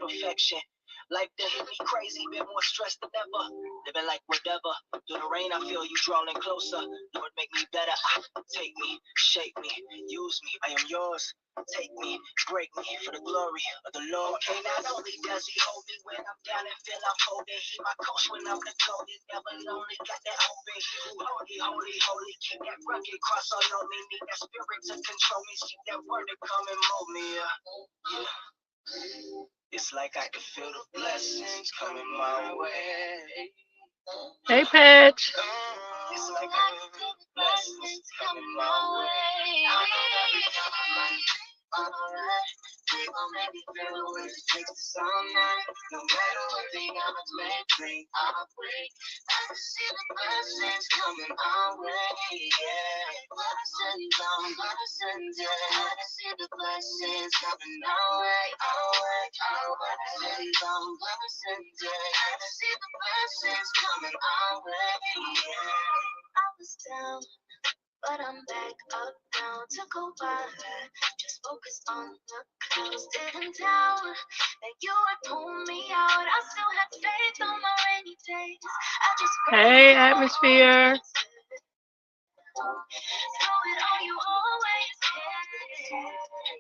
perfection. Life did me crazy, been more stressed than ever. Living like whatever. Through the rain, I feel you drawing closer. Lord, make me better. Take me, shape me, use me. I am yours. Take me, break me for the glory of the Lord. Okay, not only does he hold me when I'm down and feel I'm folded, he my coach when I'm the coldest, never lonely, got that hope in he who holy, holy, holy. Keep that rugged cross all on me, need that spirit to control me, seek that word to come and mold me, yeah. It's like I can feel the blessings coming my way. Hey, Patch. It's like I can feel the blessings coming my way. Alright, they gon' make me feel the way it takes us all night. No matter what they gotta make me, I'll wait. I can see the blessings coming our way, yeah. Blessings on blessings, yeah. I can see the blessings coming our way, our way, our way. Blessings on blessings, yeah. I can see the blessings coming our way, yeah. I was down, but I'm back up now to go by. Just focus on the clouds. Didn't doubt that you would pull me out. I still had faith on my rainy days. I just Hey, Atmosphere. through it all, you always cared.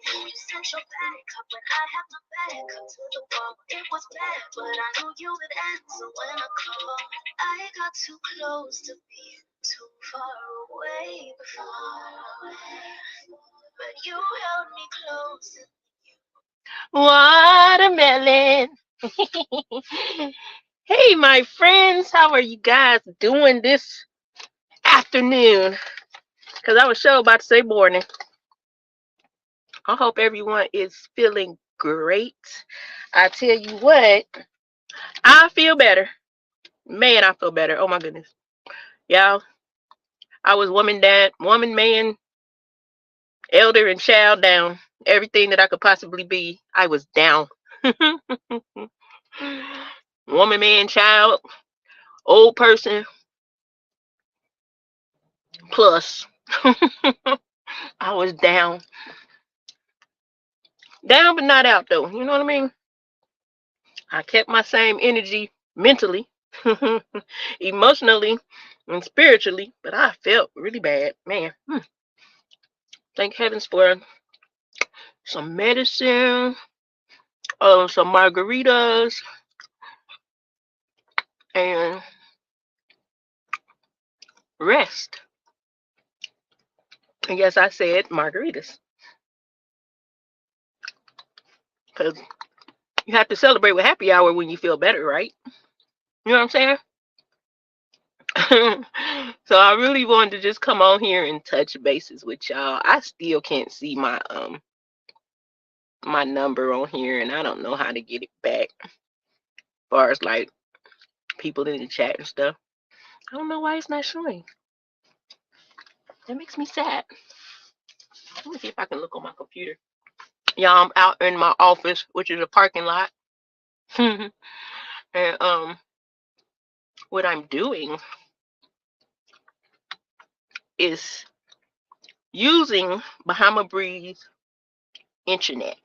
You sent your back up when I had my back up to the wall. It was bad, but I knew you would answer when I called. I got too close to being too far away before, but you held me close. Watermelon. Hey, my friends. How are you guys doing this afternoon? Because I was sure about to say morning. I hope everyone is feeling great. I tell you what, I feel better. Man, I feel better. Oh, my goodness. Y'all, I was woman, dad, woman, man, elder, and child down. Everything that I could possibly be, I was down. Woman, man, child, old person, plus. I was down. Down but not out though. You know what I mean? I kept my same energy mentally, emotionally, and spiritually, but I felt really bad. Man. Thank heavens for some medicine, some margaritas, and rest. And yes, I said margaritas. Because you have to celebrate with happy hour when you feel better, right? You know what I'm saying? So I really wanted to just come on here and touch bases with y'all. I still can't see my number on here, and I don't know how to get it back. As far as like people in the chat and stuff, I don't know why it's not showing. That makes me sad. Let me see if I can look on my computer. Yeah, I'm out in my office, which is a parking lot. And what I'm doing is using Bahama Breeze internet.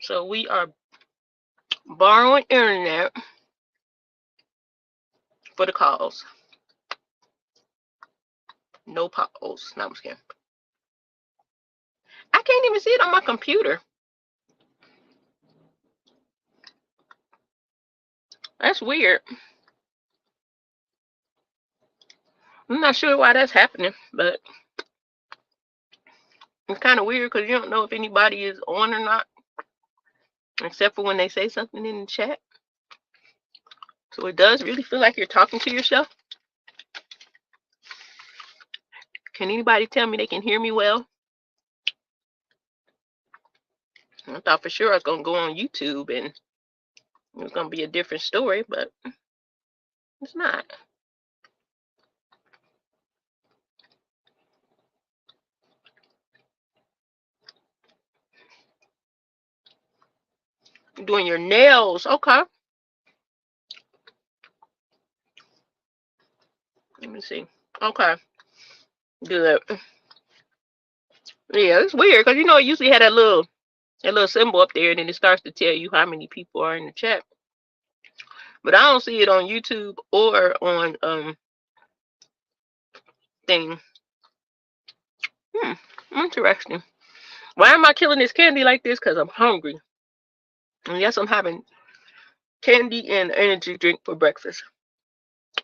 So we are borrowing internet for the calls. No pause. No, I'm just kidding. I can't even see it on my computer. That's weird. I'm not sure why that's happening, but it's kind of weird because you don't know if anybody is on or not, except for when they say something in the chat. So it does really feel like you're talking to yourself. Can anybody tell me they can hear me well? I thought for sure I was going to go on YouTube and it was going to be a different story, but it's not. You're doing your nails. Okay. Let me see. Okay. Good. Yeah, it's weird because you know it usually had that little a little symbol up there, and then it starts to tell you how many people are in the chat. But I don't see it on YouTube or on thing. Hmm, interesting. Why am I killing this candy like this? Because I'm hungry. And yes, I'm having candy and energy drink for breakfast.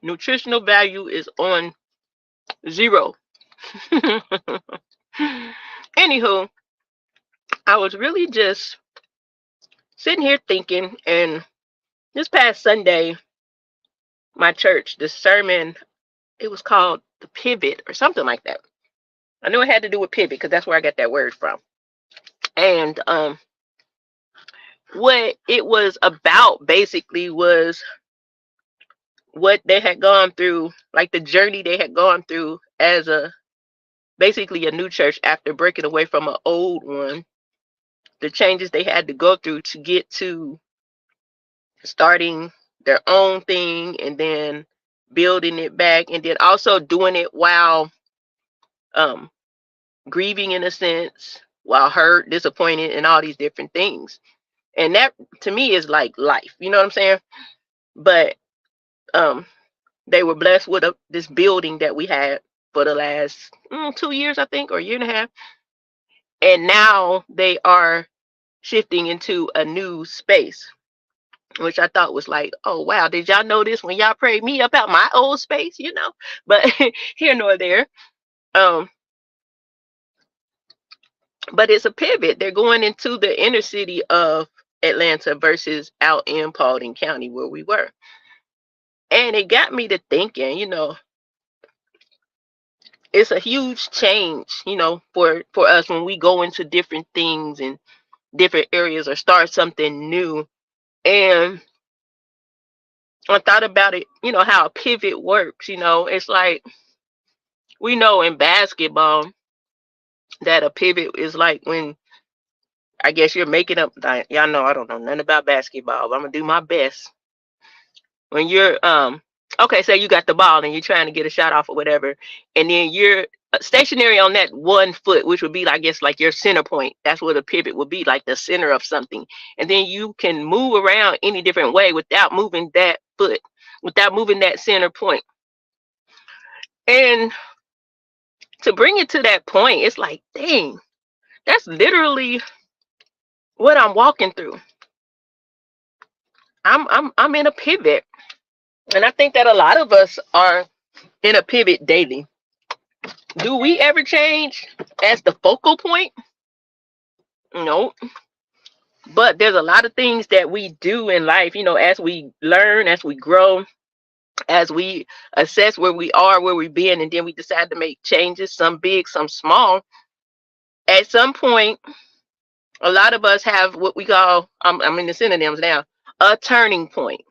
Nutritional value is on 0. Anywho, I was really just sitting here thinking, and this past Sunday, my church, the sermon, it was called The Pivot or something like that. I knew it had to do with pivot because that's where I got that word from. And what it was about basically was what they had gone through, like the journey they had gone through as a basically a new church after breaking away from an old one, the changes they had to go through to get to starting their own thing and then building it back, and then also doing it while um grieving in a sense, while hurt, disappointed, and all these different things. And that to me is like life, you know what I'm saying? But um they were blessed with this building that we had for the last 2 years, I think, or a year and a half. And now they are shifting into a new space, which I thought was like, oh wow, did y'all know this when y'all prayed me about my old space, you know? But here nor there. Um, but it's a pivot. They're going into the inner city of Atlanta versus out in Paulding County where we were. And it got me to thinking, it's a huge change, for us when we go into different things and different areas or start something new. And I thought about it, how a pivot works. It's like we know in basketball that a pivot is like when I guess you're making up. Y'all know I don't know nothing about basketball, but I'm gonna do my best. When you're okay, say you got the ball and you're trying to get a shot off or whatever, and then you're stationary on that 1 foot, which would be, I guess, like your center point. That's what a pivot would be, like the center of something. And then you can move around any different way without moving that foot, without moving that center point. And to bring it to that point, it's like, dang, that's literally what I'm walking through. I'm in a pivot. And I think that a lot of us are in a pivot daily. Do we ever change as the focal point? No. But there's a lot of things that we do in life, as we learn, as we grow, as we assess where we are, where we've been, and then we decide to make changes, some big, some small. At some point, a lot of us have what we call, I'm in the synonyms now, a turning point.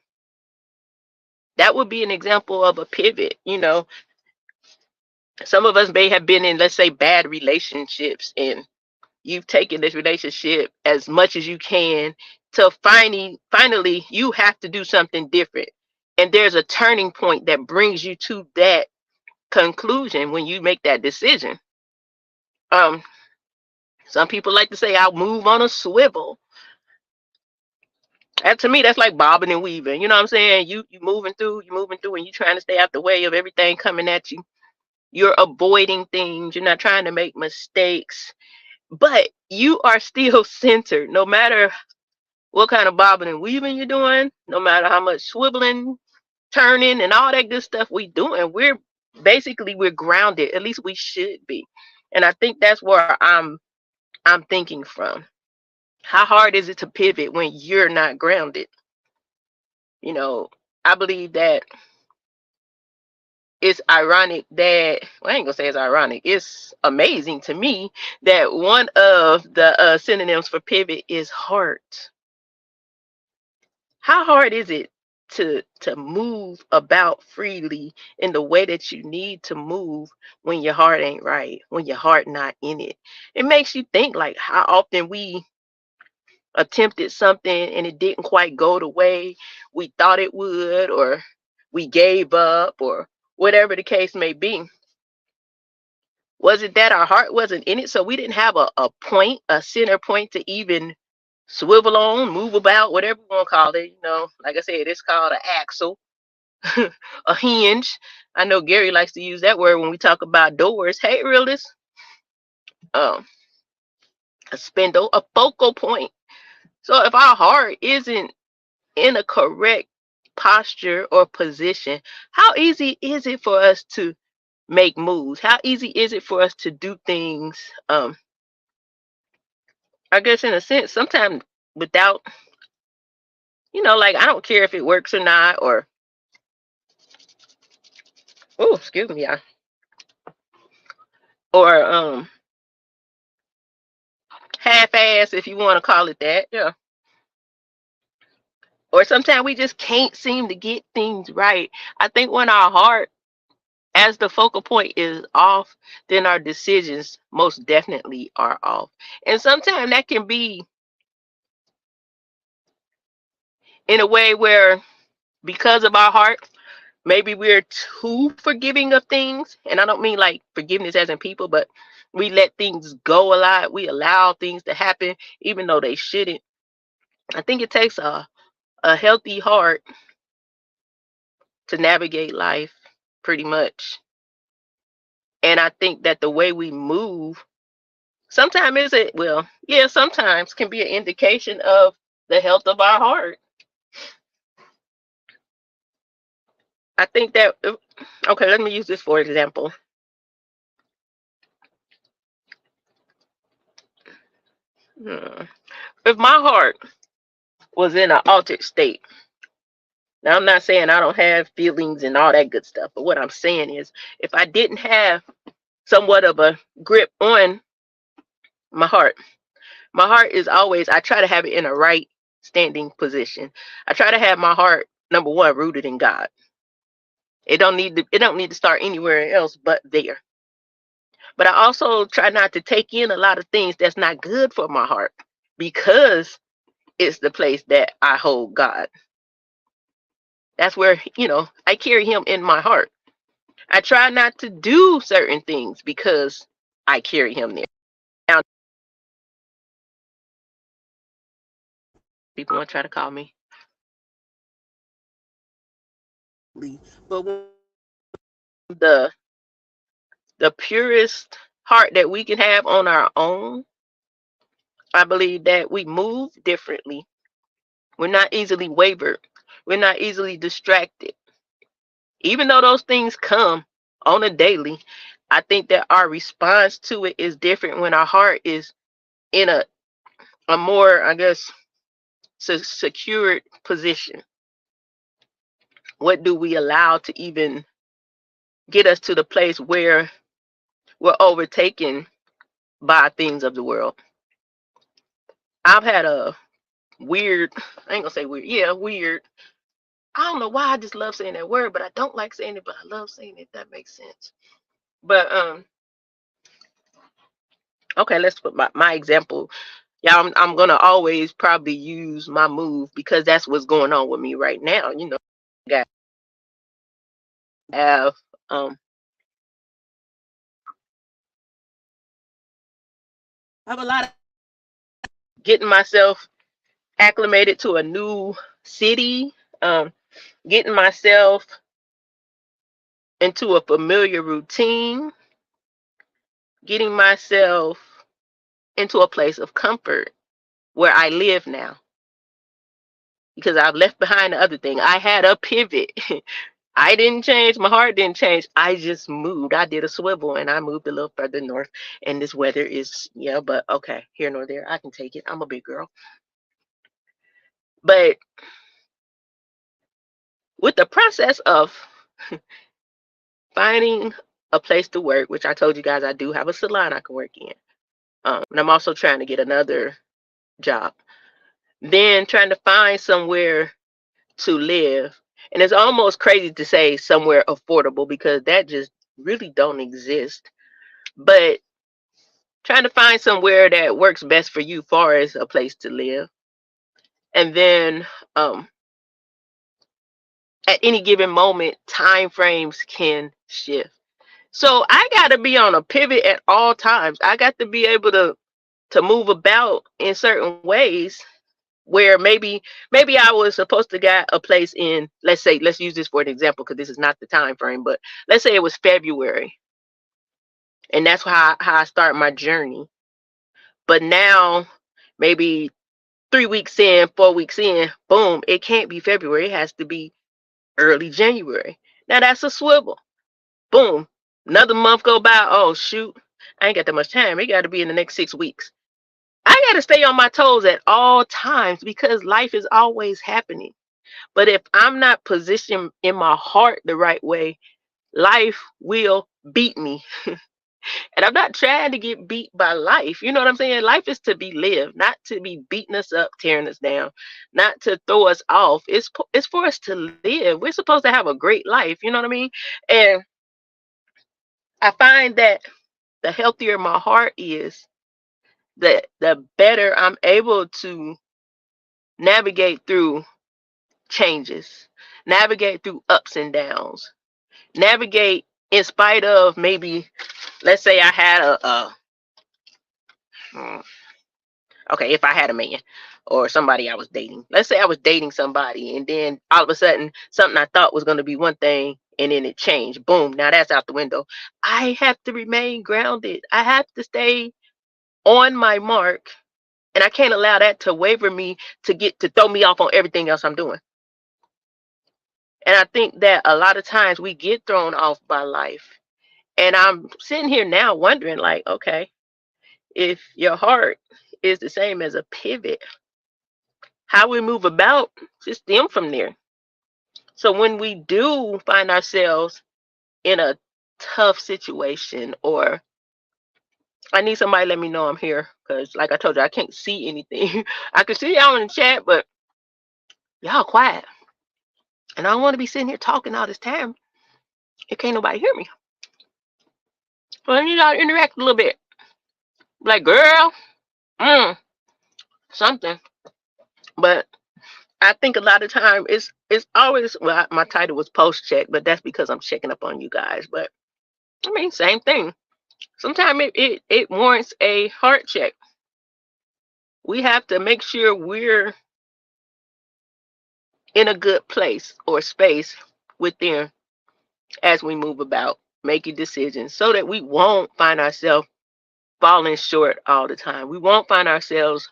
That would be an example of a pivot. Some of us may have been in, let's say, bad relationships, and you've taken this relationship as much as you can till finally you have to do something different. And there's a turning point that brings you to that conclusion when you make that decision. Um, some people like to say, I'll move on a swivel. And to me, that's like bobbing and weaving. You know what I'm saying? You moving through, and you trying to stay out the way of everything coming at you. You're avoiding things. You're not trying to make mistakes, but you are still centered. No matter what kind of bobbing and weaving you're doing, no matter how much swiveling, turning, and all that good stuff we doing, we're grounded. At least we should be. And I think that's where I'm thinking from. How hard is it to pivot when you're not grounded? I believe that it's ironic that, well, I ain't gonna say it's ironic. It's amazing to me that one of the synonyms for pivot is heart. How hard is it to move about freely in the way that you need to move when your heart ain't right, when your heart not in it? It makes you think like how often we attempted something and it didn't quite go the way we thought it would, or we gave up, or whatever the case may be. Was it that our heart wasn't in it, so we didn't have a point, a center point to even swivel on, move about, whatever you want to call it. Like I said, it's called an axle, a hinge. I know Gary likes to use that word when we talk about doors. Hey, realist, um, a spindle, a focal point. So if our heart isn't in a correct posture or position, how easy is it for us to make moves? How easy is it for us to do things? I guess in a sense, sometimes without, like I don't care if it works or not, or oh, excuse me, yeah, or half-ass if you want to call it that, yeah. Or sometimes we just can't seem to get things right. I think when our heart as the focal point is off, then our decisions most definitely are off. And sometimes that can be in a way where because of our heart, maybe we're too forgiving of things. And I don't mean like forgiveness as in people, but we let things go a lot. We allow things to happen even though they shouldn't. I think it takes a healthy heart to navigate life pretty much. And I think that the way we move sometimes is it well, yeah, sometimes can be an indication of the health of our heart. I think that okay, let me use this for example. Hmm. If my heart was in an altered state, now I'm not saying I don't have feelings and all that good stuff, but what I'm saying is if I didn't have somewhat of a grip on my heart, my heart is always, I try to have it in a right standing position. I try to have my heart number one rooted in God. It don't need to start anywhere else but there. But I also try not to take in a lot of things that's not good for my heart because it's the place that I hold God. That's where, I carry him in my heart. I try not to do certain things because I carry him there. Now, people want to try to call me. But the the purest heart that we can have on our own, I believe that we move differently. We're not easily wavered. We're not easily distracted. Even though those things come on a daily, I think that our response to it is different when our heart is in a more, I guess, secured position. What do we allow to even get us to the place where we're overtaken by things of the world? I've had a weird, I ain't gonna say weird, yeah, weird. I don't know why I just love saying that word, but I don't like saying it, but I love saying it. That makes sense. But okay, let's put my example. Yeah, I'm gonna always probably use my move because that's what's going on with me right now. I have um I have a lot of getting myself acclimated to a new city, getting myself into a familiar routine, getting myself into a place of comfort where I live now because I've left behind the other thing. I had a pivot. I didn't change. My heart didn't change. I just moved. I did a swivel and I moved a little further north. And this weather is, yeah, but okay, here nor there. I can take it. I'm a big girl. But with the process of finding a place to work, which I told you guys I do have a salon I can work in. And I'm also trying to get another job. Then trying to find somewhere to live. And it's almost crazy to say somewhere affordable because that just really don't exist. But trying to find somewhere that works best for you far as a place to live. And then at any given moment, time frames can shift. So I got to be on a pivot at all times. I got to be able to move about in certain ways where maybe I was supposed to get a place in, let's use this for an example because this is not the time frame, but let's say it was February, and that's how I start my journey. But now maybe 3 weeks in, 4 weeks in, boom, it can't be February. It has to be early January. Now that's a swivel. Boom. Another month go by. Oh shoot. I ain't got that much time. It gotta be in the next 6 weeks. I gotta stay on my toes at all times because life is always happening. But if I'm not positioned in my heart the right way, life will beat me. And I'm not trying to get beat by life. You know what I'm saying? Life is to be lived, not to be beating us up, tearing us down, not to throw us off. It's for us to live. We're supposed to have a great life. You know what I mean? And I find that the healthier my heart is, the better I'm able to navigate through changes, navigate through ups and downs, navigate in spite of maybe, let's say I had hmm, okay, if I had a man or somebody I was dating, let's say I was dating somebody and then all of a sudden something I thought was going to be one thing and then it changed. Boom, now that's out the window. I have to remain grounded. I have to stay on my mark, and I can't allow that to waver me to throw me off on everything else I'm doing. And I think that a lot of times we get thrown off by life. And I'm sitting here now wondering, like, okay, if your heart is the same as a pivot, how we move about just stem from there. So when we do find ourselves in a tough situation, or I need somebody to let me know I'm here, because like I told you, I can't see anything. I can see y'all in the chat, but y'all quiet. And I don't want to be sitting here talking all this time. It can't nobody hear me. So I need y'all to interact a little bit. Like, girl, mm, something. But I think a lot of time it's always, well, my title was post check, but that's because I'm checking up on you guys. But I mean, same thing. Sometimes it warrants a heart check. We have to make sure we're in a good place or space within as we move about making decisions so that we won't find ourselves falling short all the time. We won't find ourselves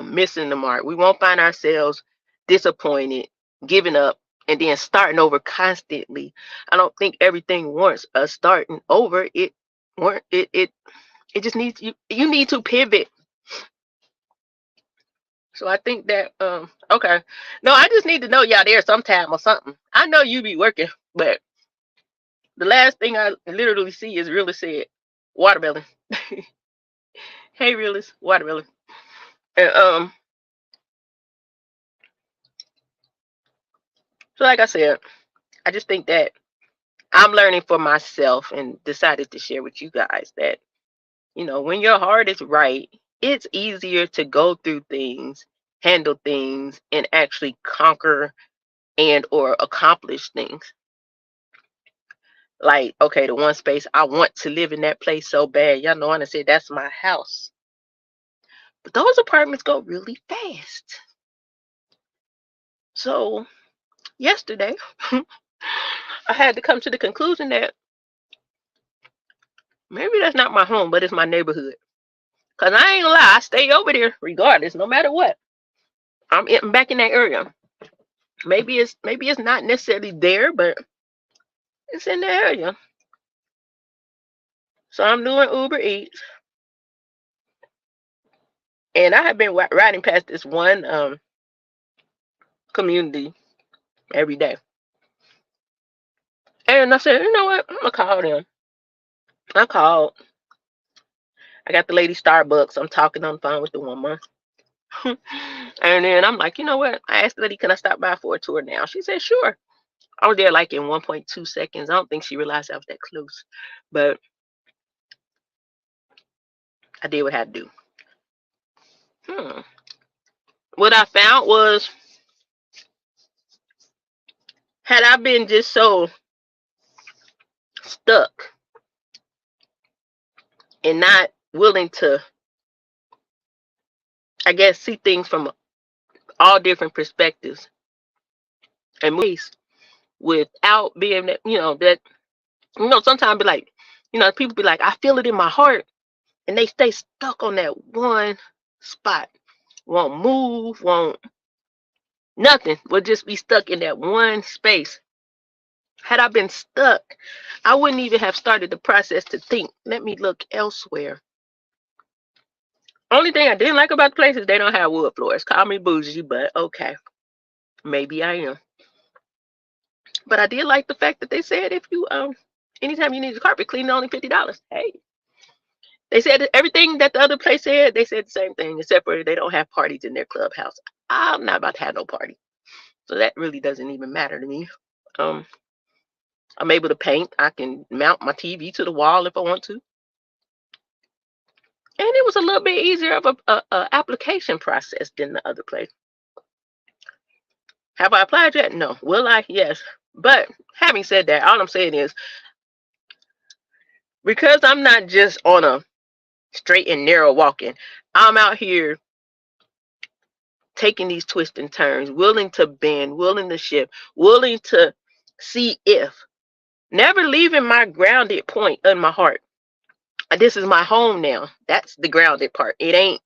missing the mark. We won't find ourselves disappointed, giving up, and then starting over constantly. I don't think everything warrants us starting over. It just needs you need to pivot. So I think that okay. No, I just need to know y'all there sometime or something. I know you be working, but the last thing I literally see is Realist said watermelon. Hey Realist, watermelon. And so like I said, I just think that I'm learning for myself and decided to share with you guys that, when your heart is right, it's easier to go through things, handle things, and actually conquer and or accomplish things. Like, okay, the one space I want to live in that place so bad. Y'all know I done said that's my house. But those apartments go really fast. So yesterday, I had to come to the conclusion that maybe that's not my home, but it's my neighborhood. Cause I ain't gonna lie, I stay over there regardless, no matter what. Back in that area. Maybe it's not necessarily there, but it's in the area. So I'm doing Uber Eats, and I have been riding past this one community every day. And I said, you know what? I'm gonna call them. I called. I got the lady Starbucks. I'm talking on the phone with the woman. And then I'm like, you know what? I asked the lady, can I stop by for a tour now? She said, sure. I was there like in 1.2 seconds. I don't think she realized I was that close. But I did what I had to do. What I found was, had I been just so stuck and not willing to I guess, see things from all different perspectives and movies without being that, sometimes be like, people be like, I feel it in my heart, and they stay stuck on that one spot, won't move, won't nothing, will just be stuck in that one space. Had I been stuck, I wouldn't even have started the process to think, let me look elsewhere. Only thing I didn't like about the place is they don't have wood floors. Call me bougie, but okay, maybe I am. But I did like the fact that they said if you anytime you need a carpet cleaned, only $50. Hey, they said everything that the other place said. They said the same thing, except for they don't have parties in their clubhouse. I'm not about to have no party, so that really doesn't even matter to me. Um, I'm able to paint. I can mount my TV to the wall if I want to, and it was a little bit easier of a application process than the other place. Have I applied yet? No. Will I? Yes. But having said that, all I'm saying is because I'm not just on a straight and narrow walking, I'm out here taking these twists and turns, willing to bend, willing to shift, willing to see if, never leaving my grounded point in my heart. This is my home now. That's the grounded part. It ain't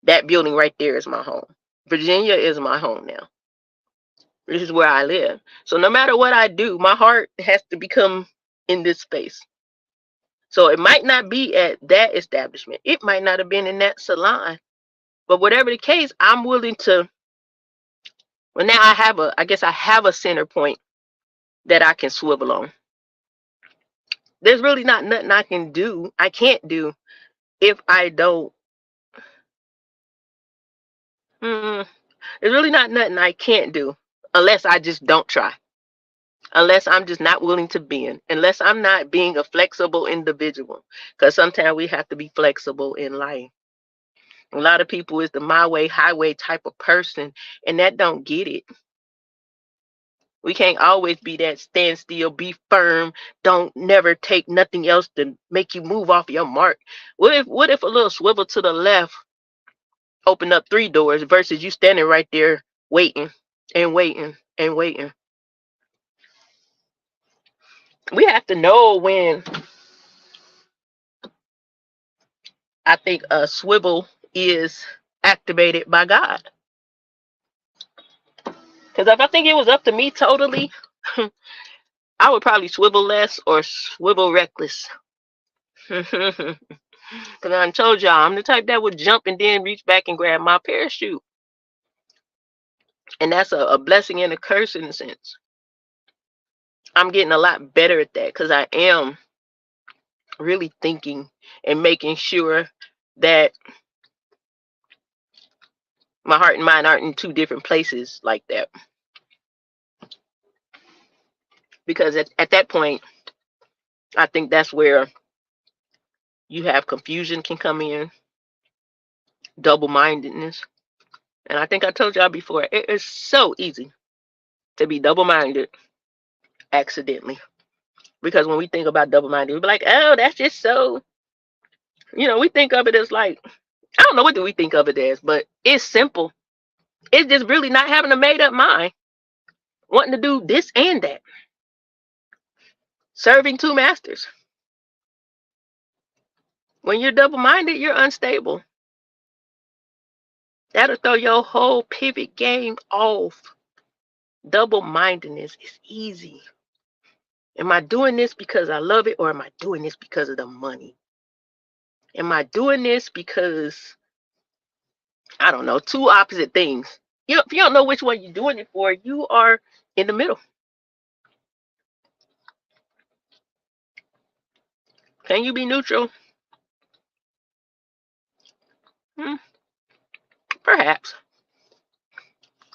that building right there is my home. Virginia is my home now. This is where I live. So no matter what I do, my heart has to become in this space. So it might not be at that establishment. It might not have been in that salon. But whatever the case, I'm willing to. Well, now I guess I have a center point that I can swivel on. There's really not nothing I can't do if I don't. Mm, there's really not nothing I can't do unless I just don't try. Unless I'm just not willing to bend. Unless I'm not being a flexible individual. Because sometimes we have to be flexible in life. A lot of people is the my way, highway type of person, and that don't get it. We can't always be that stand still, be firm, don't never take nothing else to make you move off your mark. What if a little swivel to the left open up 3 doors versus you standing right there waiting and waiting and waiting? We have to know when I think a swivel is activated by God. Because if I think it was up to me totally, I would probably swivel less or swivel reckless. Because I told y'all, I'm the type that would jump and then reach back and grab my parachute. And that's a blessing and a curse in a sense. I'm getting a lot better at that because I am really thinking and making sure that my heart and mind aren't in two different places like that. Because at that point, I think that's where you have confusion can come in, double-mindedness. And I think I told y'all before, it is so easy to be double-minded accidentally. Because when we think about double-minded, we be like, oh, that's just so, we think of it as like, I don't know what do we think of it as, but it's simple. It's just really not having a made-up mind, wanting to do this and that, serving two masters. When you're double-minded, you're unstable. That'll throw your whole pivot game off. Double-mindedness is easy. Am I doing this because I love it, or am I doing this because of the money? Am I doing this because, I don't know, two opposite things? If you don't know which one you're doing it for, you are in the middle. Can you be neutral? Perhaps.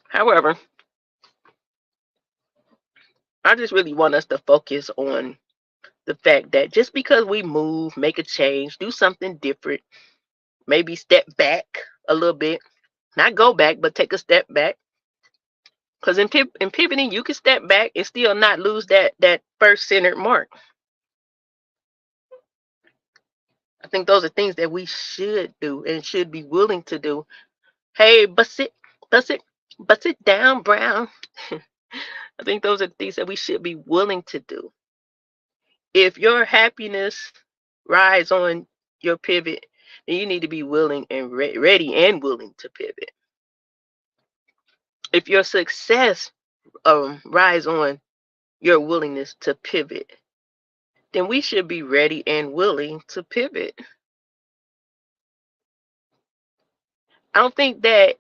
However, I just really want us to focus on the fact that just because we move, make a change, do something different, maybe step back a little bit, not go back, but take a step back. Because in pivoting, you can step back and still not lose that first centered mark. I think those are things that we should do and should be willing to do Hey, bust it, bust it down, Brown. I think those are things that we should be willing to do. If your happiness rides on your pivot, then you need to be willing and ready and willing to pivot. If your success rides on your willingness to pivot, then we should be ready and willing to pivot. I don't think that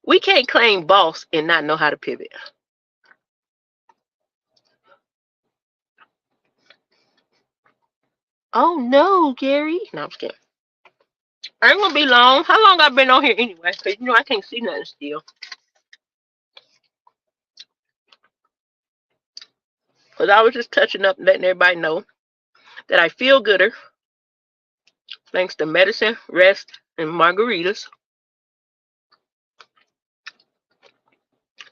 we can't claim boss and not know how to pivot. Oh no, Gary. No, I'm just kidding. I ain't gonna be long. How long I been on here anyway? Cause you know I can't see nothing still. Cause I was just touching up, letting everybody know that I feel gooder thanks to medicine, rest, and margaritas.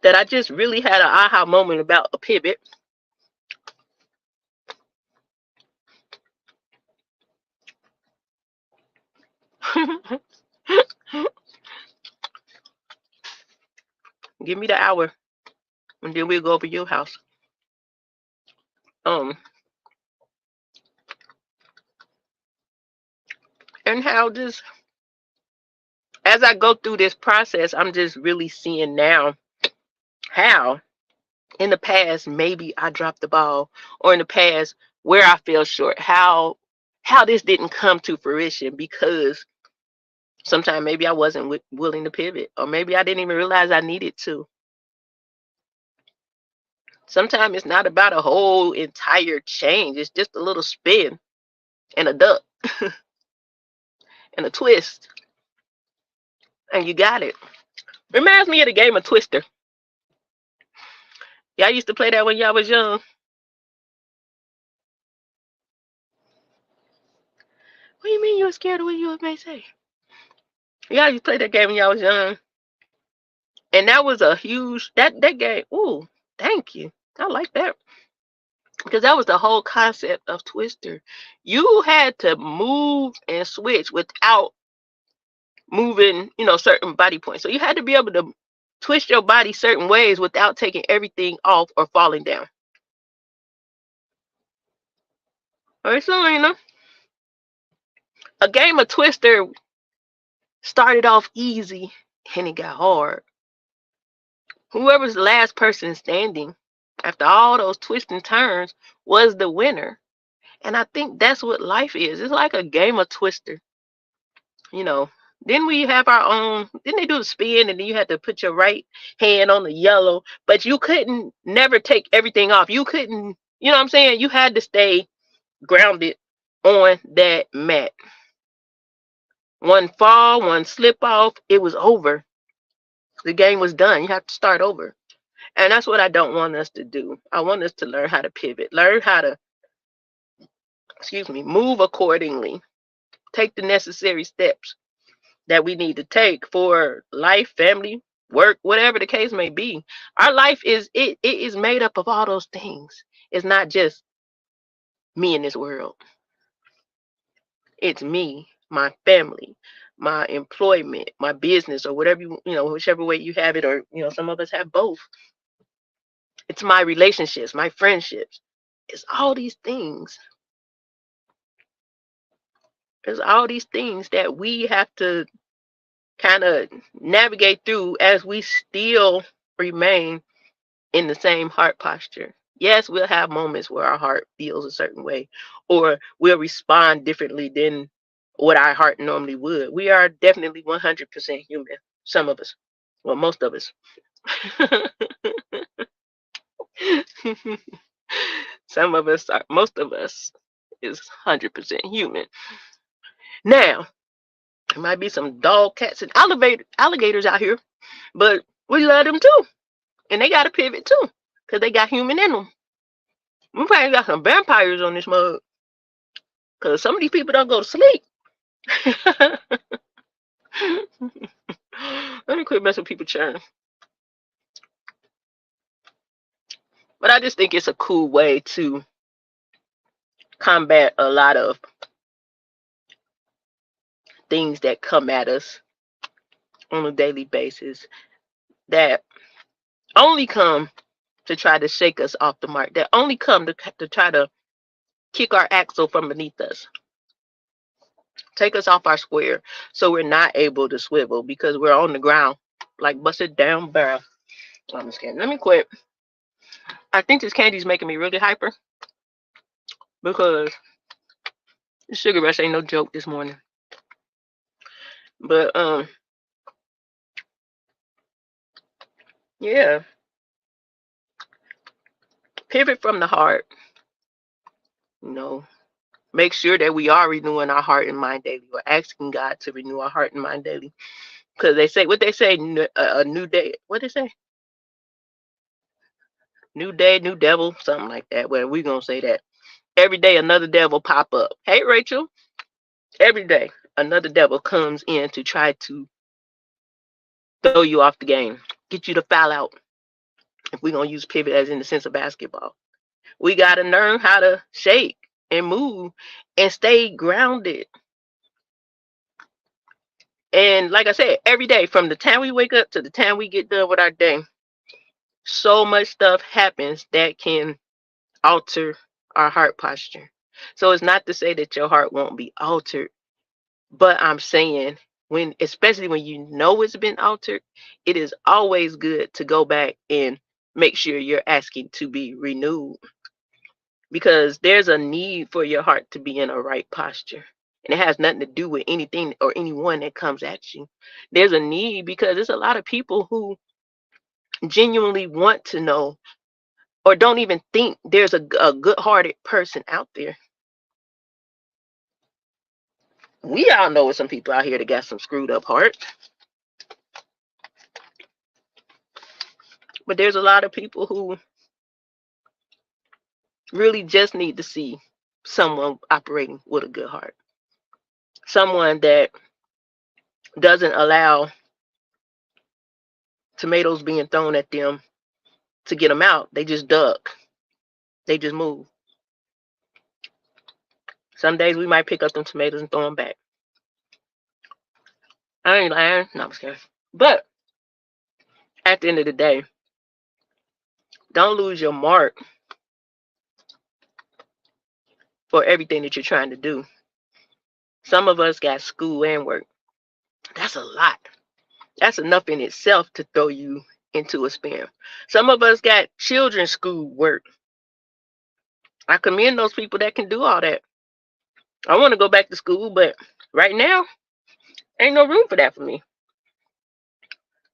That I just really had an aha moment about a pivot. Give me the hour, and then we'll go over your house. And how just as I go through this process, I'm just really seeing now how in the past maybe I dropped the ball, or in the past where I fell short, how this didn't come to fruition because sometimes maybe I wasn't willing to pivot, or maybe I didn't even realize I needed to. Sometimes it's not about a whole entire change. It's just a little spin and a duck and a twist, and you got it. Reminds me of the game of Twister. Y'all used to play that when y'all was young. What do you mean you were scared of what you may say? Y'all used to play that game when y'all was young. And that was a huge that game. Ooh, thank you. I like that. Because that was the whole concept of Twister. You had to move and switch without moving, certain body points. So you had to be able to twist your body certain ways without taking everything off or falling down. All right, so a game of Twister started off easy and it got hard. Whoever's the last person standing after all those twists and turns was the winner. And I think that's what life is. It's like a game of Twister. Then we have our own, then they do the spin and then you had to put your right hand on the yellow, but you couldn't never take everything off. You couldn't, you know what I'm saying? You had to stay grounded on that mat. One fall, one slip off, it was over. The game was done. You have to start over. And that's what I don't want us to do. I want us to learn how to pivot, learn how to, move accordingly, take the necessary steps that we need to take for life, family, work, whatever the case may be. Our life it is made up of all those things. It's not just me in this world. It's me, my family, my employment, my business, or whatever whichever way you have it, or some of us have both. It's my relationships, my friendships. It's all these things. There's all these things that we have to kind of navigate through as we still remain in the same heart posture. Yes, we'll have moments where our heart feels a certain way, or we'll respond differently than what our heart normally would. We are definitely 100% human. Some of us, well, most of us. Some of us are, most of us is 100% human. Now, there might be some dog, cats, and alligators out here, but we love them too. And they got to pivot too, because they got human in them. We probably got some vampires on this mug, because some of these people don't go to sleep. Let me quit messing with people churn. But I just think it's a cool way to combat a lot of things that come at us on a daily basis that only come to try to shake us off the mark, that only come to try to kick our axle from beneath us, take us off our square so we're not able to swivel because we're on the ground like busted down barrel. I'm just kidding. Let me quit. I think this candy's making me really hyper because the sugar rush ain't no joke this morning. But yeah, pivot from the heart. You know, make sure that we are renewing our heart and mind daily. We're asking God to renew our heart and mind daily. Because they say, what they say, a new day. What they say? New day, new devil, something like that. Well, we're going to say that. Every day another devil pop up. Hey, Rachel. Every day another devil comes in to try to throw you off the game, get you to foul out. If we're going to use pivot as in the sense of basketball, we got to learn how to shake and move and stay grounded. And like I said, every day from the time we wake up to the time we get done with our day, so much stuff happens that can alter our heart posture. So it's not to say that your heart won't be altered, but I'm saying when, especially when you know it's been altered, it is always good to go back and make sure you're asking to be renewed, because there's a need for your heart to be in a right posture. And it has nothing to do with anything or anyone that comes at you. There's a need because there's a lot of people who genuinely want to know or don't even think there's a good-hearted person out there. We all know some people out here that got some screwed up heart. But there's a lot of people who really just need to see someone operating with a good heart. Someone that doesn't allow tomatoes being thrown at them to get them out. They just duck. They just move. Some days we might pick up them tomatoes and throw them back. I ain't lying. No, I'm scared. But at the end of the day, don't lose your mark for everything that you're trying to do. Some of us got school and work. That's a lot. That's enough in itself to throw you into a spin. Some of us got children's school work. I commend those people that can do all that. I want to go back to school, but right now, ain't no room for that for me.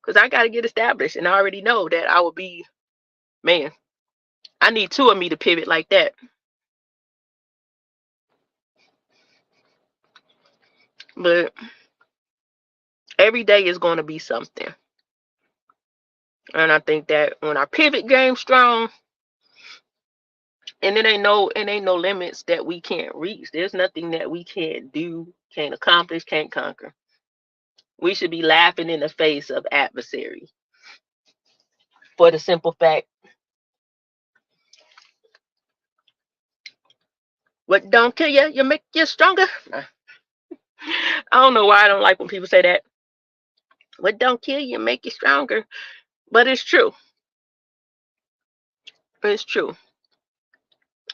Because I got to get established, and I already know that I will be, man, I need two of me to pivot like that. But every day is going to be something. And I think that when our pivot game's strong, and it ain't no limits that we can't reach. There's nothing that we can't do, can't accomplish, can't conquer. We should be laughing in the face of adversaries. For the simple fact, what don't kill you, you make you stronger. I don't know why I don't like when people say that. What don't kill you, make you stronger. But it's true. It's true.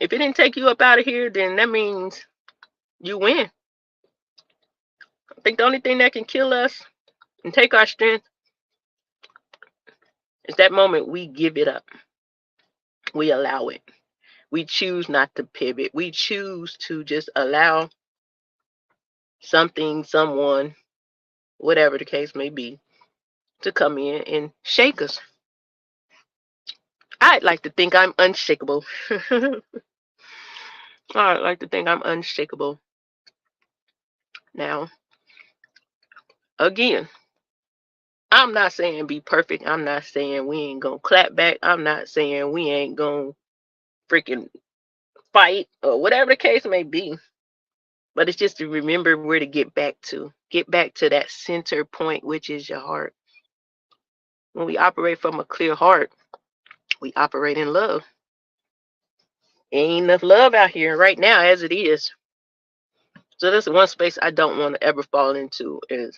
If it didn't take you up out of here, then that means you win. I think the only thing that can kill us and take our strength is that moment we give it up. We allow it. We choose not to pivot. We choose to just allow something, someone, whatever the case may be, to come in and shake us. I'd like to think I'm unshakable. I'd like to think I'm unshakable. Now, again, I'm not saying be perfect. I'm not saying we ain't gonna clap back. I'm not saying we ain't gonna freaking fight or whatever the case may be. But it's just to remember where to get back to. Get back to that center point, which is your heart. When we operate from a clear heart, we operate in love. Ain't enough love out here right now as it is. So that's one space I don't want to ever fall into, is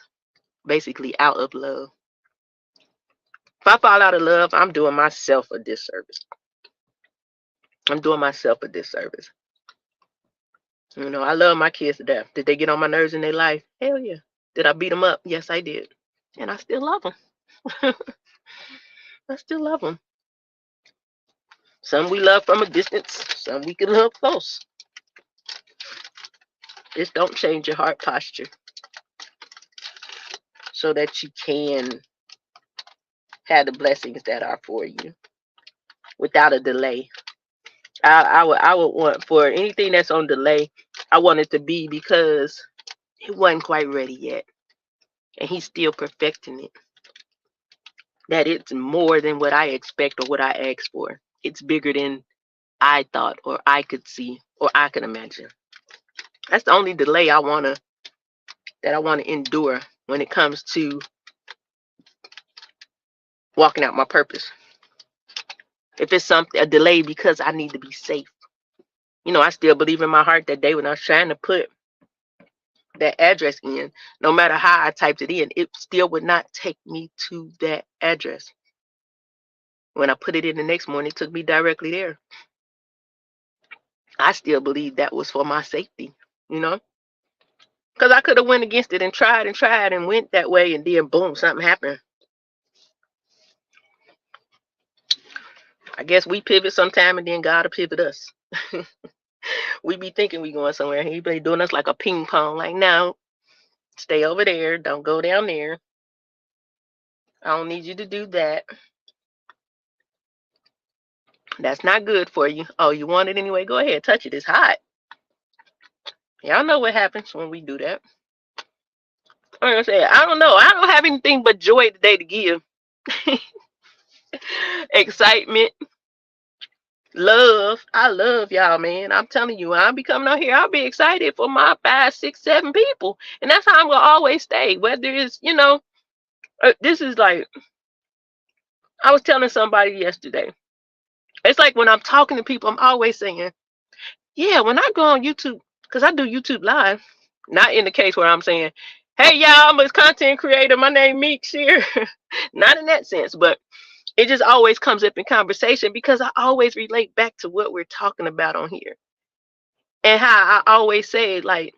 basically out of love. If I fall out of love, I'm doing myself a disservice. I'm doing myself a disservice. You know, I love my kids to death. Did they get on my nerves in their life? Hell yeah. Did I beat them up? Yes, I did. And I still love them. I still love them. Some we love from a distance, some we can love close. Just don't change your heart posture so that you can have the blessings that are for you without a delay. I would want for anything that's on delay, I want it to be because it wasn't quite ready yet. And he's still perfecting it. That it's more than what I expect or what I asked for. It's bigger than I thought or I could see or I could imagine. That's the only delay I wanna endure when it comes to walking out my purpose. If it's a delay because I need to be safe. You know, I still believe in my heart that day when I was trying to put that address in, no matter how I typed it in, it still would not take me to that address. When I put it in the next morning, it took me directly there. I still believe that was for my safety, you know? Because I could have went against it and tried and went that way, and then boom, something happened. I guess we pivot sometime and then God will pivot us. We be thinking we going somewhere. He be doing us like a ping pong. Like, no, stay over there. Don't go down there. I don't need you to do that. That's not good for you. Oh, you want it anyway? Go ahead, touch it. It's hot. Y'all know what happens when we do that. Like I said, I don't know. I don't have anything but joy today to give. Excitement, love. I love y'all, man. I'm telling you, when I be coming out here, I'll be excited for my 5, 6, 7 people. And that's how I'm going to always stay. Whether it's, you know, this is like, I was telling somebody yesterday. It's like when I'm talking to people, I'm always saying, yeah, when I go on YouTube, because I do YouTube live, not in the case where I'm saying, hey, y'all, I'm a content creator. My name Meeks here. Not in that sense, but it just always comes up in conversation because I always relate back to what we're talking about on here. And how I always say, like,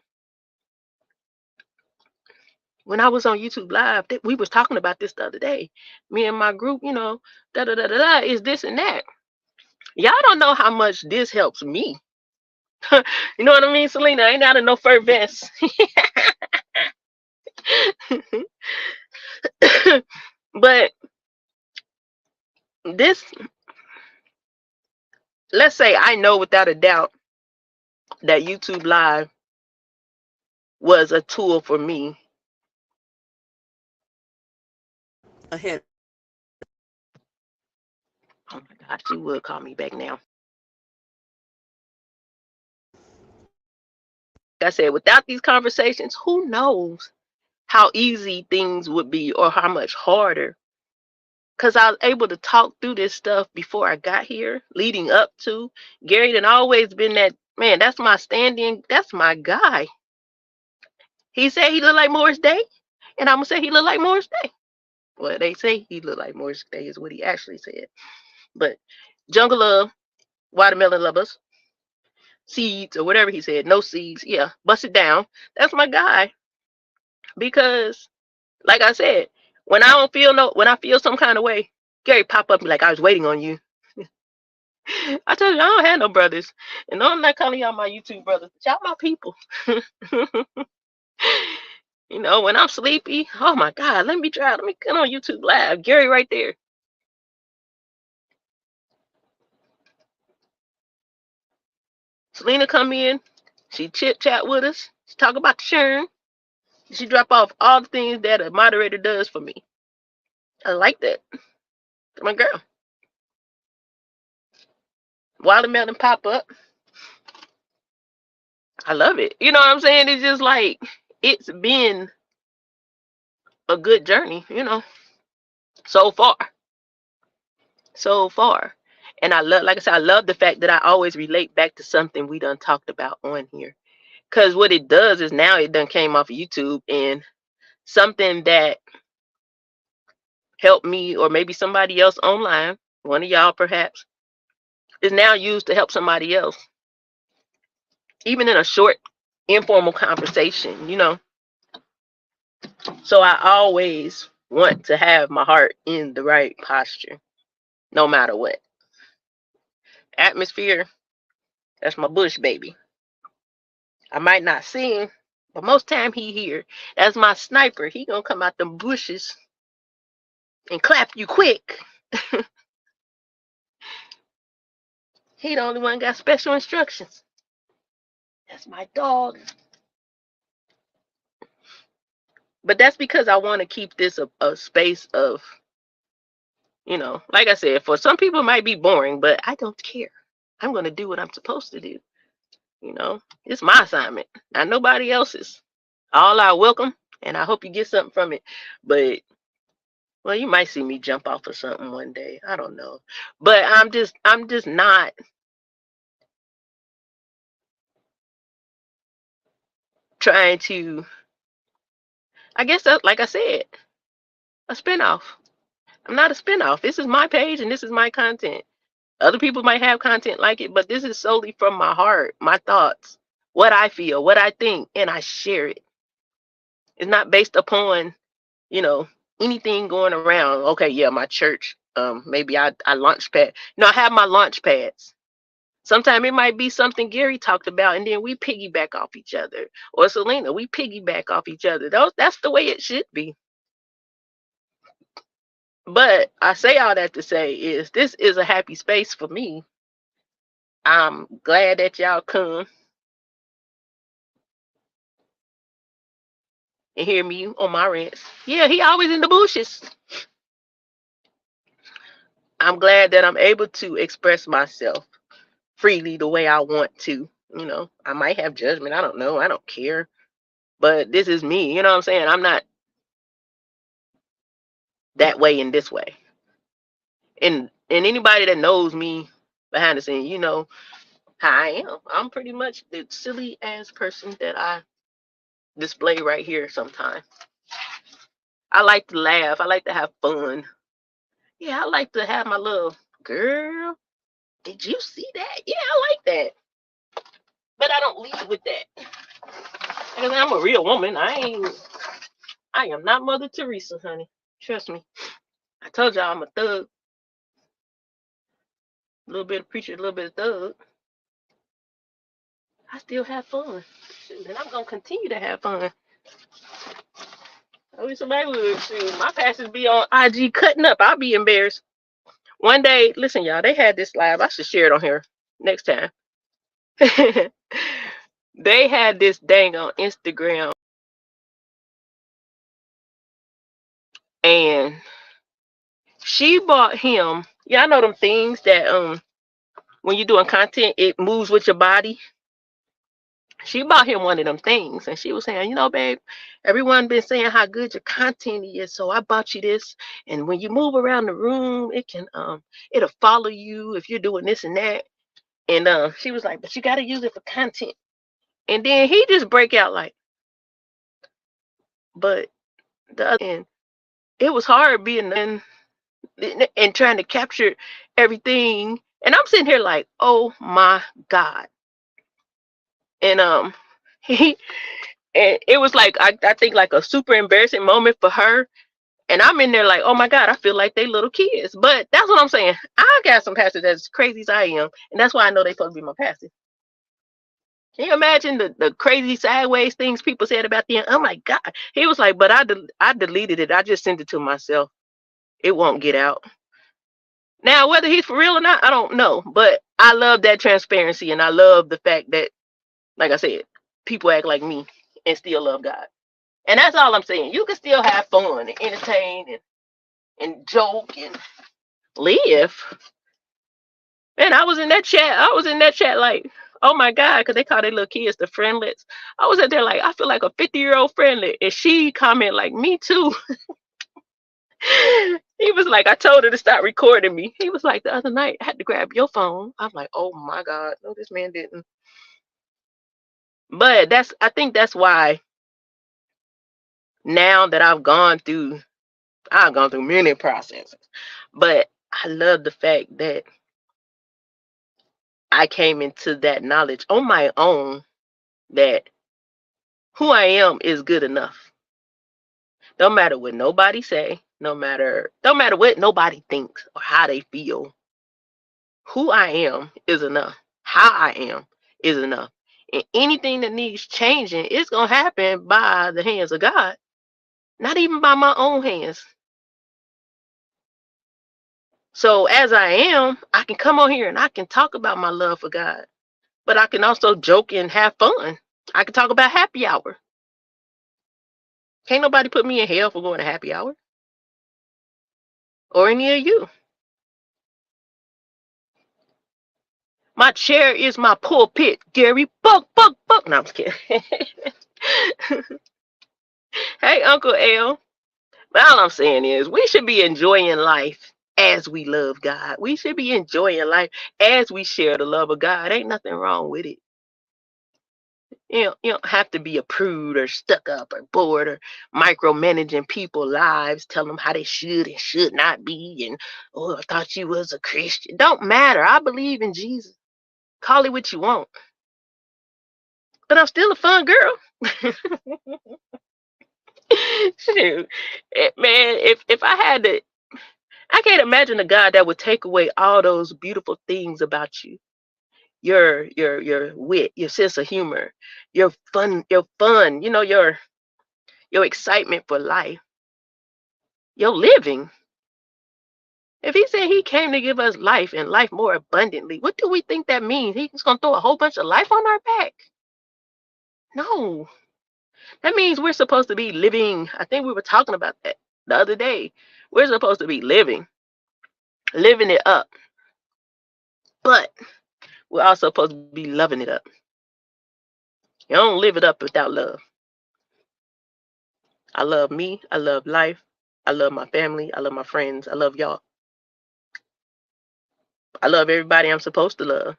when I was on YouTube live, we was talking about this the other day. Me and my group, you know, da da da da da is this and that. Y'all don't know how much this helps me. You know what I mean, Selena? I ain't out of no fur vest. But this, let's say I know without a doubt that YouTube live was a tool for me. Ahead. Oh my gosh, she would call me back now. Like I said, without these conversations, who knows how easy things would be or how much harder. Because I was able to talk through this stuff before I got here, leading up to. Gary had always been that, man, that's my standing, that's my guy. He said he looked like Morris Day, and I'm going to say he looked like Morris Day. Well, they say he looked like Morris Day is what he actually said. But Jungle Love, Watermelon Lovers, Seeds, or whatever he said, no seeds, yeah, bust it down. That's my guy. Because, like I said, when I feel some kind of way, Gary pop up and be like, I was waiting on you. I told you I don't have no brothers. And no, I'm not calling y'all my YouTube brothers, but y'all my people. You know, when I'm sleepy, oh my God, let me get on YouTube live. Gary right there. Selena come in, she chit chat with us, she talk about the churn, she drop off all the things that a moderator does for me. I like that. My girl. Watermelon pop up. I love it. You know what I'm saying? It's just like, it's been a good journey, you know, so far. So far. And I love, like I said, I love the fact that I always relate back to something we done talked about on here. Because what it does is now it done came off of YouTube, and something that helped me or maybe somebody else online, one of y'all perhaps, is now used to help somebody else, even in a short informal conversation, So I always want to have my heart in the right posture, no matter what. Atmosphere, that's my bush baby. I might not see him, but most time he here. That's my sniper. He gonna come out them bushes and clap you quick. He the only one got special instructions. That's my dog. But that's because I want to keep this a space of, like I said, for some people it might be boring, but I don't care. I'm going to do what I'm supposed to do. It's my assignment, not nobody else's. All I welcome, and I hope you get something from it. But, well, you might see me jump off of something one day. I don't know. But I'm just not trying to, I guess, like I said, a spinoff. I'm not a spinoff. This is my page and this is my content. Other people might have content like it, but this is solely from my heart, my thoughts, what I feel, what I think, and I share it. It's not based upon, anything going around. Okay, yeah, my church. Maybe I launch pad. I have my launch pads. Sometimes it might be something Gary talked about, and then we piggyback off each other. Or Selena, we piggyback off each other. That's the way it should be. But I say all that to say is this is a happy space for me. I'm glad that y'all come and hear me on my rants. Yeah, he always in the bushes. I'm glad that I'm able to express myself freely the way I want to. I might have judgment. I don't know. I don't care. But this is me. You know what I'm saying? I'm not that way in this way. And anybody that knows me behind the scene, you know how I am. I'm pretty much the silly ass person that I display right here sometimes. I like to laugh. I like to have fun. Yeah, I like to have my little girl. Did you see that? Yeah, I like that. But I don't lead with that. Because I'm a real woman. I am not Mother Teresa, honey. Trust me. I told y'all I'm a thug. A little bit of preacher, a little bit of thug. I still have fun. Shoot, and I'm gonna continue to have fun. I wish somebody would. Shoot, my passes be on IG cutting up. I'll be embarrassed. One day, listen, y'all, they had this live. I should share it on here next time. They had this dang on Instagram, and she bought him. Y'all know them things that when you're doing content, it moves with your body. She bought him one of them things, and she was saying, babe, everyone been saying how good your content is, so I bought you this. And when you move around the room, it'll follow you if you're doing this and that. And she was like, but you got to use it for content. And then he just break out like, but the other end, it was hard being and trying to capture everything. And I'm sitting here like, oh my God. And he and it was like I think like a super embarrassing moment for her. And I'm in there like, oh my God, I feel like they little kids. But that's what I'm saying. I got some pastors that's crazy as I am, and that's why I know they supposed to be my pastor. Can you imagine the crazy sideways things people said about them? Oh my God. He was like, but I deleted it. I just sent it to myself. It won't get out. Now, whether he's for real or not, I don't know. But I love that transparency, and I love the fact that, like I said, people act like me and still love God. And that's all I'm saying. You can still have fun and entertain and joke and live. And I was in that chat. I was in that chat like, oh my God, because they call their little kids the friendlets. I was at there like, I feel like a 50-year-old friendlet. And she commented like, me too. He was like, I told her to stop recording me. He was like, the other night, I had to grab your phone. I'm like, oh my God. No, this man didn't. But I think that's why now that I've gone through many processes, but I love the fact that I came into that knowledge on my own that who I am is good enough. No matter what nobody say, no matter what nobody thinks or how they feel, who I am is enough. How I am is enough. And anything that needs changing is gonna happen by the hands of God, not even by my own hands. So as I am, I can come on here and I can talk about my love for God, but I can also joke and have fun. I can talk about happy hour. Can't nobody put me in hell for going to happy hour or any of you. My chair is my pulpit, Gary. Buck, buck, buck. No, I'm just kidding. Hey, Uncle L. But all I'm saying is we should be enjoying life as we love God. We should be enjoying life as we share the love of God. Ain't nothing wrong with it. You don't have to be a prude or stuck up or bored or micromanaging people's lives, telling them how they should and should not be. And, oh, I thought you was a Christian. Don't matter. I believe in Jesus. Call it what you want. But I'm still a fun girl. Shoot. Man, if I had to, I can't imagine a God that would take away all those beautiful things about you. Your wit, your sense of humor, your fun, your excitement for life, your living. If he said he came to give us life and life more abundantly, what do we think that means? He's gonna throw a whole bunch of life on our back? No. That means we're supposed to be living. I think we were talking about that the other day. We're supposed to be living it up. But we're also supposed to be loving it up. You don't live it up without love. I love me. I love life. I love my family. I love my friends. I love y'all. I love everybody I'm supposed to love.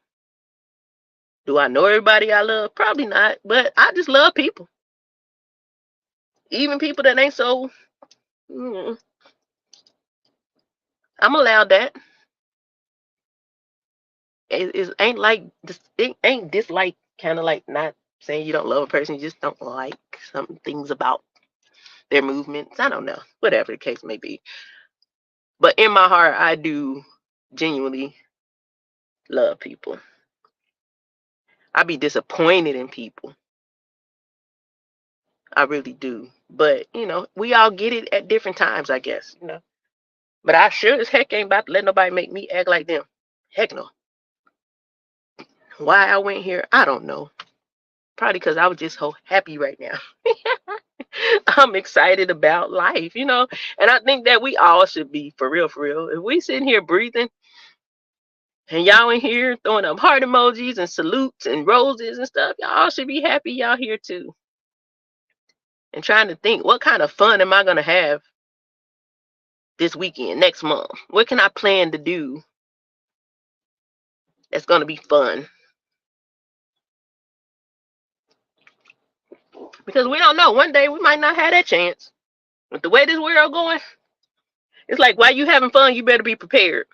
Do I know everybody I love? Probably not. But I just love people. Even people that ain't so. Mm, I'm allowed that. It ain't like this. It ain't dislike. Kind of like not saying you don't love a person. You just don't like some things about their movements. I don't know. Whatever the case may be. But in my heart, I do genuinely love people. I be disappointed in people. I really do. But, we all get it at different times, I guess. But I sure as heck ain't about to let nobody make me act like them. Heck no. Why I went here, I don't know. Probably because I was just so happy right now. I'm excited about life. And I think that we all should be, for real, for real. If we sitting here breathing and y'all in here throwing up heart emojis and salutes and roses and stuff, y'all should be happy y'all here too. And trying to think, what kind of fun am I going to have this weekend, next month? What can I plan to do that's going to be fun? Because we don't know. One day we might not have that chance. With the way this world going, it's like, while you having fun, you better be prepared.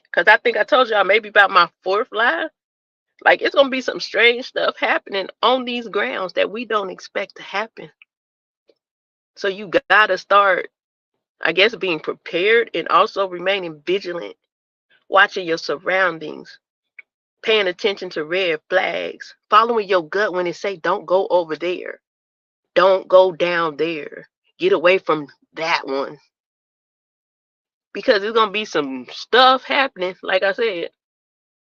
Because I think I told y'all maybe about my fourth live. Like, it's going to be some strange stuff happening on these grounds that we don't expect to happen. So you got to start, I guess, being prepared and also remaining vigilant, watching your surroundings, paying attention to red flags, following your gut when it say don't go over there, don't go down there, get away from that one. Because there's going to be some stuff happening, like I said,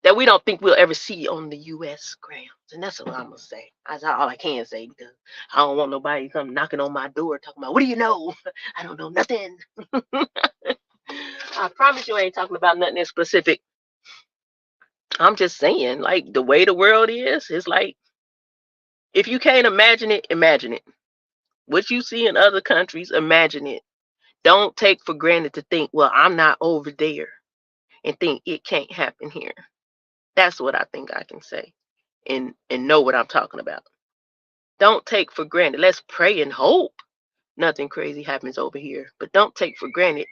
that we don't think we'll ever see on the U.S. grounds. And that's what I'm going to say. That's all I can say, because I don't want nobody to come knocking on my door talking about, what do you know? I don't know nothing. I promise you I ain't talking about nothing in specific. I'm just saying, like, the way the world is, it's like, if you can't imagine it, imagine it. What you see in other countries, imagine it. Don't take for granted to think, well, I'm not over there, and think it can't happen here. That's what I think I can say. and know what I'm talking about. Don't take for granted. Let's pray and hope nothing crazy happens over here. But don't take for granted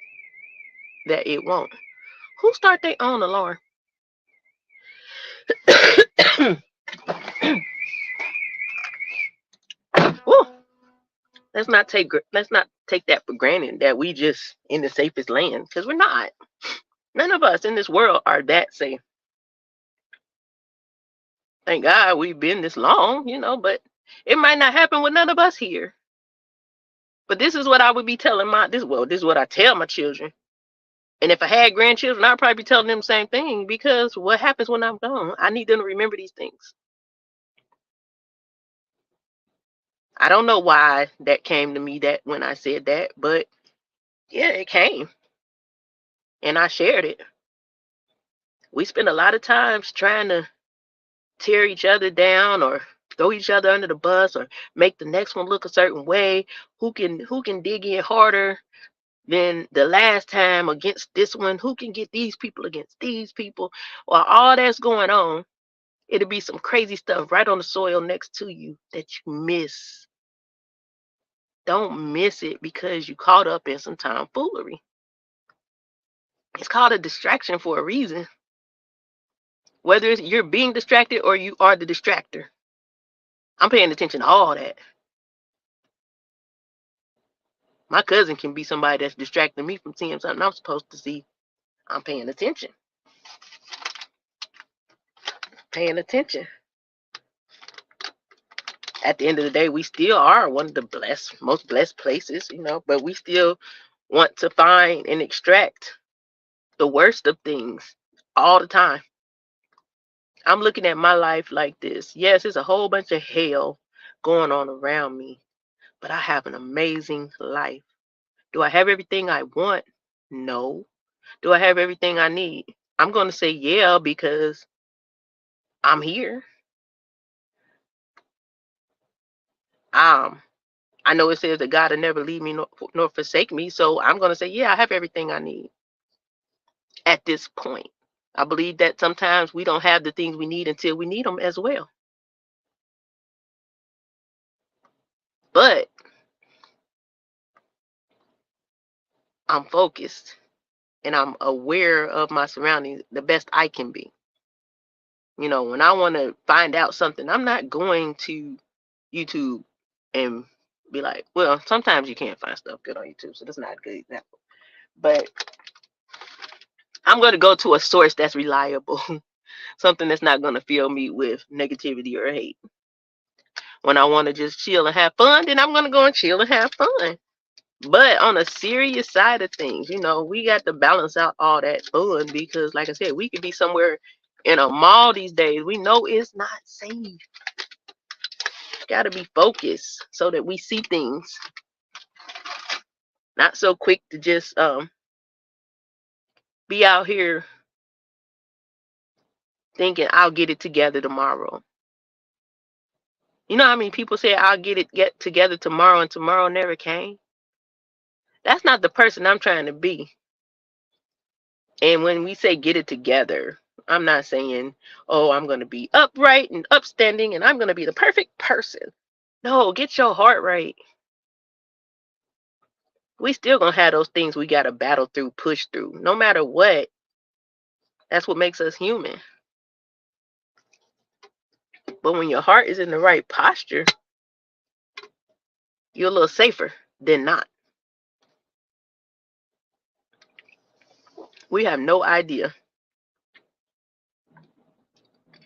that it won't. Who start their own alarm? Woo. Let's not take that for granted that we just in the safest land, because we're not. None of us in this world are that safe. Thank God we've been this long, but it might not happen with none of us here. But this is what I would be telling this is what I tell my children. And if I had grandchildren, I'd probably be telling them the same thing, because what happens when I'm gone? I need them to remember these things. I don't know why that came to me that when I said that, but yeah, it came. And I shared it. We spend a lot of times trying to tear each other down or throw each other under the bus or make the next one look a certain way. Who can dig in harder than the last time against this one? Who can get these people against these people? While all that's going on, it'll be some crazy stuff right on the soil next to you that you miss. Don't miss it because you caught up in some tomfoolery. It's called a distraction for a reason. Whether it's you're being distracted or you are the distractor. I'm paying attention to all that. My cousin can be somebody that's distracting me from seeing something I'm supposed to see. I'm paying attention. Paying attention. At the end of the day, we still are one of the most blessed places, but we still want to find and extract the worst of things all the time. I'm looking at my life like this. Yes, it's a whole bunch of hell going on around me, but I have an amazing life. Do I have everything I want? No. Do I have everything I need? I'm going to say yeah, because I'm here. I know it says that God will never leave me nor forsake me, so I'm going to say yeah, I have everything I need at this point. I believe that sometimes we don't have the things we need until we need them as well. But I'm focused and I'm aware of my surroundings the best I can be. When I want to find out something, I'm not going to YouTube and be like, well, sometimes you can't find stuff good on YouTube, so that's not a good example. But I'm going to go to a source that's reliable, something that's not going to fill me with negativity or hate. When I want to just chill and have fun, then I'm going to go and chill and have fun. But on a serious side of things, we got to balance out all that fun, because, like I said, we could be somewhere in a mall these days. We know it's not safe. Got to be focused so that we see things. Not so quick to just be out here thinking I'll get it together tomorrow. You know how many people say I'll get together tomorrow, and tomorrow never came? That's not the person I'm trying to be. And when we say get it together, I'm not saying, oh, I'm going to be upright and upstanding and I'm going to be the perfect person. No, get your heart right. We still going to have those things we got to battle through, push through, no matter what. That's what makes us human. But when your heart is in the right posture, you're a little safer than not. We have no idea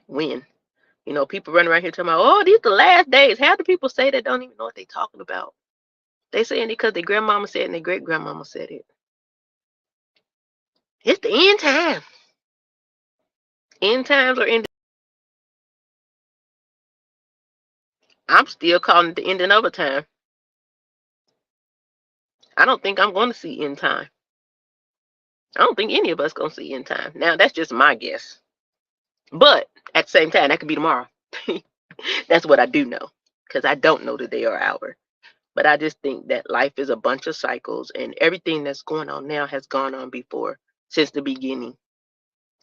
when. People run around here talking about, oh, these are the last days. Half the people say that don't even know what they're talking about. They saying it because their grandmama said it and their great grandmama said it. It's the end time. End times or end. I'm still calling it the ending of a time. I don't think I'm going to see end time. I don't think any of us going to see end time. Now, that's just my guess. But at the same time, that could be tomorrow. That's what I do know, because I don't know the day or hour. But I just think that life is a bunch of cycles, and everything that's going on now has gone on before, since the beginning,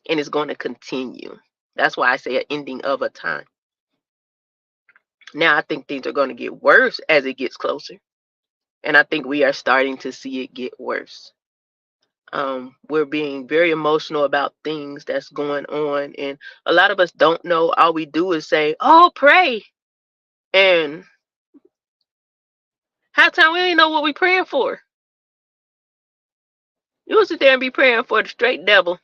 and it's going to continue. That's why I say an ending of a time. Now I think things are going to get worse as it gets closer. And I think we are starting to see it get worse. We're being very emotional about things that's going on, and a lot of us don't know. All we do is say, "Oh, pray," and half the time we don't even know what we're praying for. You'll sit there and be praying for the straight devil.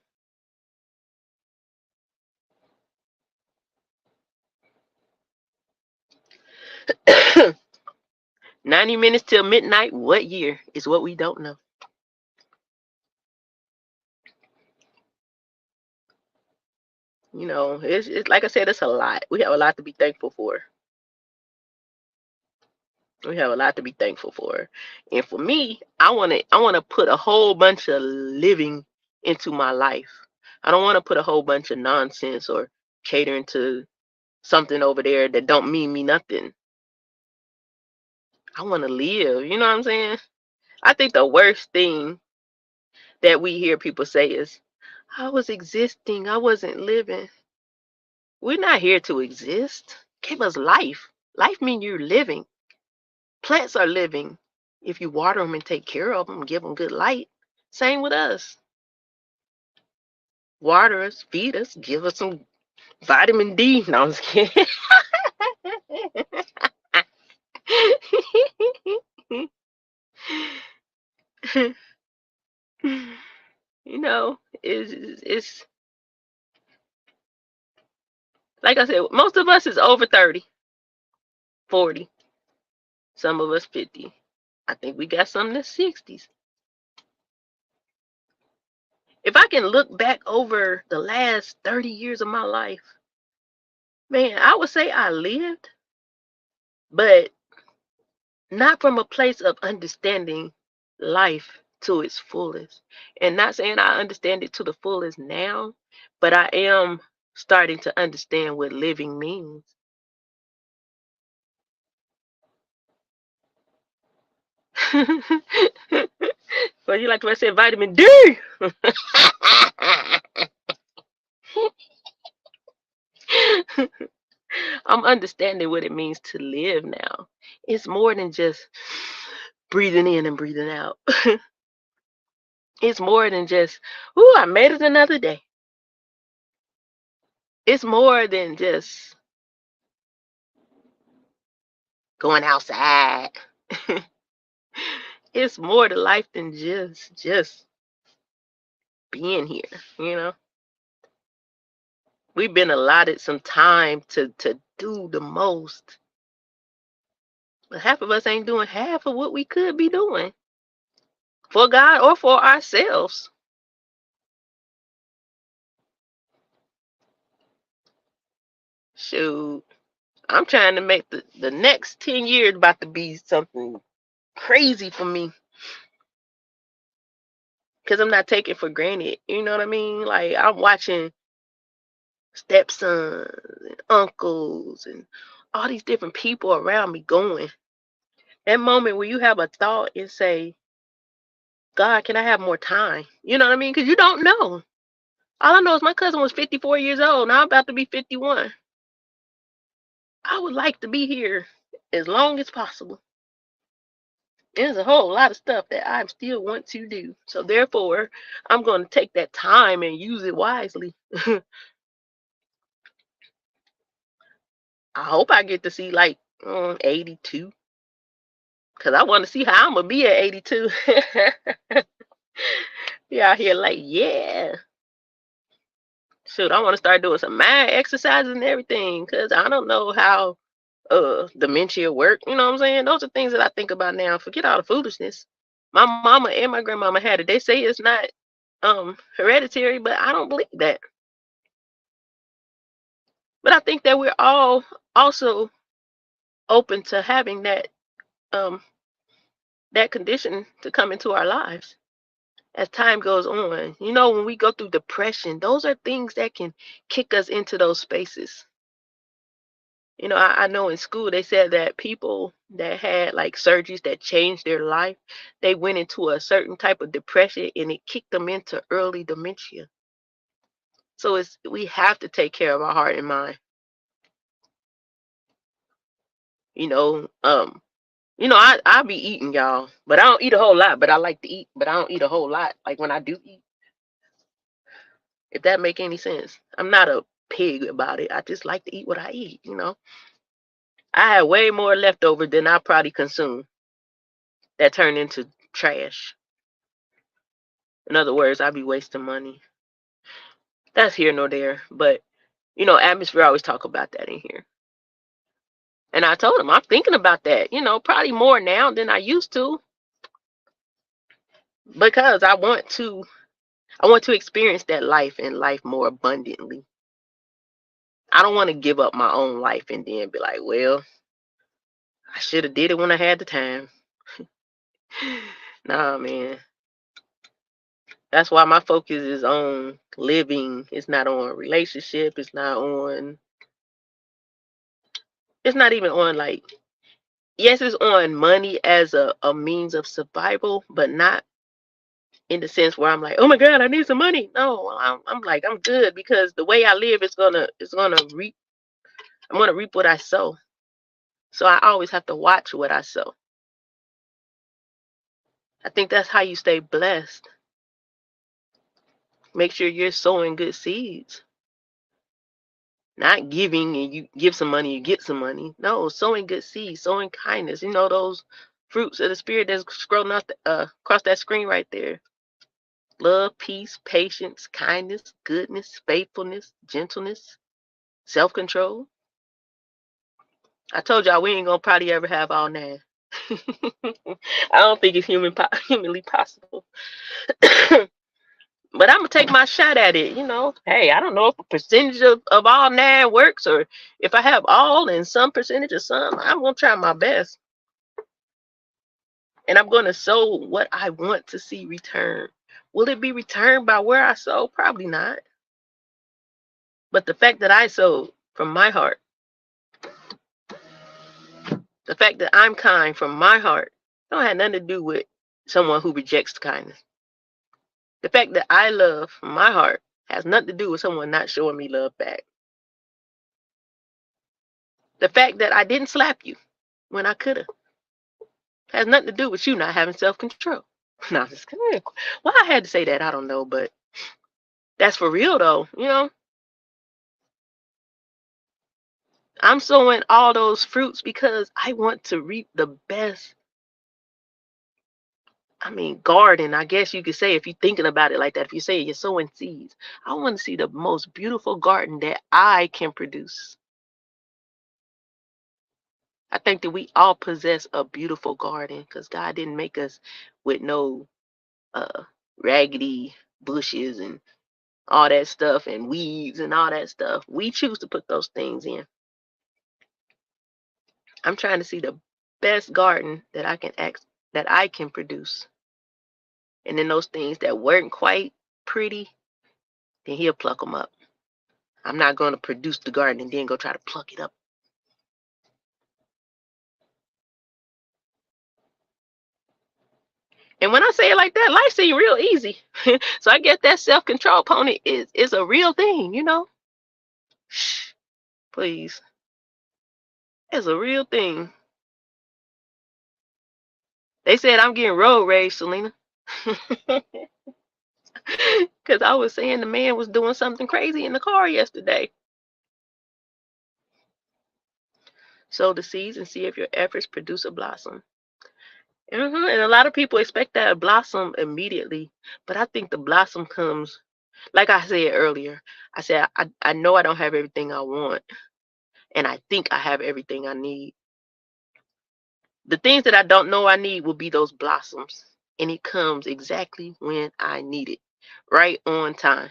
90 minutes till midnight. What year is what we don't know. It's like I said, it's a lot. We have a lot to be thankful for. We have a lot to be thankful for. And for me, I wanna put a whole bunch of living into my life. I don't want to put a whole bunch of nonsense or catering to something over there that don't mean me nothing. I want to live. You know what I'm saying? I think the worst thing that we hear people say is, I was existing, I wasn't living. We're not here to exist. Give us life. Life means you're living. Plants are living. If you water them and take care of them, give them good light. Same with us. Water us, feed us, give us some vitamin D. No, I'm just kidding. It's like I said, most of us is over 30, 40, some of us 50. I think we got some in the 60s. If I can look back over the last 30 years of my life, man, I would say I lived, but not from a place of understanding life to its fullest. And not saying I understand it to the fullest now, but I am starting to understand what living means. Well, you like what I said, vitamin D. I'm understanding what it means to live now. It's more than just breathing in and breathing out. It's more than just, ooh, I made it another day. It's more than just going outside. It's more to life than just being here, you know. We've been allotted some time to do the most. But half of us ain't doing half of what we could be doing for God or for ourselves. Shoot. I'm trying to make the next 10 years about to be something crazy for me. Because I'm not taking for granted. You know what I mean? Like, I'm watching stepsons and uncles and all these different people around me going. That moment where you have a thought and say, God, can I have more time? You know what I mean? Because you don't know. All I know is my cousin was 54 years old. Now I'm about to be 51. I would like to be here as long as possible. There's a whole lot of stuff that I still want to do. So therefore, I'm going to take that time and use it wisely. I hope I get to see like 82 because I want to see how I'm going to be at 82. Be out here like, yeah. Shoot, I want to start doing some mind exercises and everything because I don't know how dementia work. You know what I'm saying? Those are things that I think about now. Forget all the foolishness. My mama and my grandmama had it. They say it's not hereditary, but I don't believe that. But I think that we're all also open to having um that condition to come into our lives as time goes on. You know, when we go through depression, those are things that can kick us into those spaces. You know, I know in school they said that people that had like surgeries that changed their life, they went into a certain type of depression and it kicked them into early dementia. So we have to take care of our heart and mind. You know, I be eating, y'all, but I don't eat a whole lot. But I like to eat, but I don't eat a whole lot. Like when I do eat, if that make any sense. I'm not a pig about it. I just like to eat what I eat. I had way more leftover than I probably consume that turned into trash. In other words, I be wasting money. That's here nor there, but atmosphere always talk about that in here. And I told him I'm thinking about that, probably more now than I used to, because I want to experience that life and life more abundantly. I don't want to give up my own life and then be like, well, I should have did it when I had the time. Nah, man. That's why my focus is on living. It's not on relationship. It's not even on, like, yes, it's on money as a means of survival, but not in the sense where I'm like, oh my God, I need some money. No, I'm like, I'm good, because the way I live is gonna reap. I'm gonna reap what I sow. So I always have to watch what I sow. I think that's how you stay blessed. Make sure you're sowing good seeds. Not giving and you give some money, you get some money. No, sowing good seeds, sowing kindness. Those fruits of the spirit that's scrolling out across that screen right there. Love, peace, patience, kindness, goodness, faithfulness, gentleness, self-control. I told y'all we ain't gonna probably ever have all 9. I don't think it's humanly possible. But I'm gonna take my shot at it. Hey, I don't know if a percentage of all 9 works, or if I have all and some percentage of some. I'm gonna try my best, and I'm gonna sow what I want to see return. Will it be returned by where I sow? Probably not. But the fact that I sowed from my heart, the fact that I'm kind from my heart, don't have nothing to do with someone who rejects kindness. The fact that I love from my heart has nothing to do with someone not showing me love back. The fact that I didn't slap you when I could have has nothing to do with you not having self-control. No, I'm just kidding. Why I had to say that, I don't know, but that's for real though. I'm sowing all those fruits because I want to reap the best. I mean, garden, I guess you could say, if you're thinking about it like that. If you say you're sowing seeds, I want to see the most beautiful garden that I can produce. I think that we all possess a beautiful garden, because God didn't make us with no uh raggedy bushes and all that stuff and weeds and all that stuff. We choose to put those things in. I'm trying to see the best garden that I can produce. And then those things that weren't quite pretty, then he'll pluck them up. I'm not going to produce the garden and then go try to pluck it up. And when I say it like that, life seems real easy. So I guess that self-control component is a real thing. Shh, please. It's a real thing. They said I'm getting road rage, Selena. Because I was saying the man was doing something crazy in the car yesterday. Sow the seeds and see if your efforts produce a blossom. And a lot of people expect that blossom immediately. But I think the blossom comes, like I said earlier, I said, I know I don't have everything I want. And I think I have everything I need. The things that I don't know I need will be those blossoms. And it comes exactly when I need it. Right on time.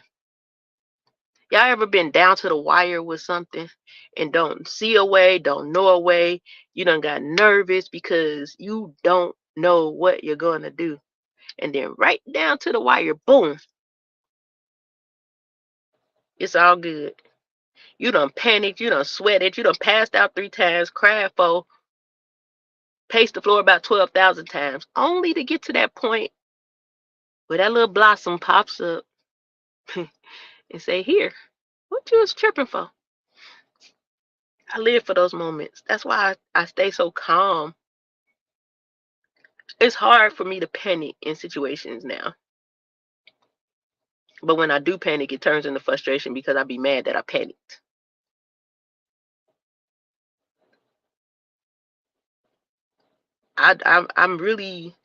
Y'all ever been down to the wire with something and don't see a way, don't know a way? You done got nervous because you don't know what you're going to do. And then right down to the wire, boom, it's all good. You done panicked, you done sweated, you done passed out 3 times, cried 4, paced the floor about 12,000 times, only to get to that point where that little blossom pops up and say, here, what you was tripping for? I live for those moments. That's why I stay so calm. It's hard for me to panic in situations now. But when I do panic, it turns into frustration because I be mad that I panicked. I'm really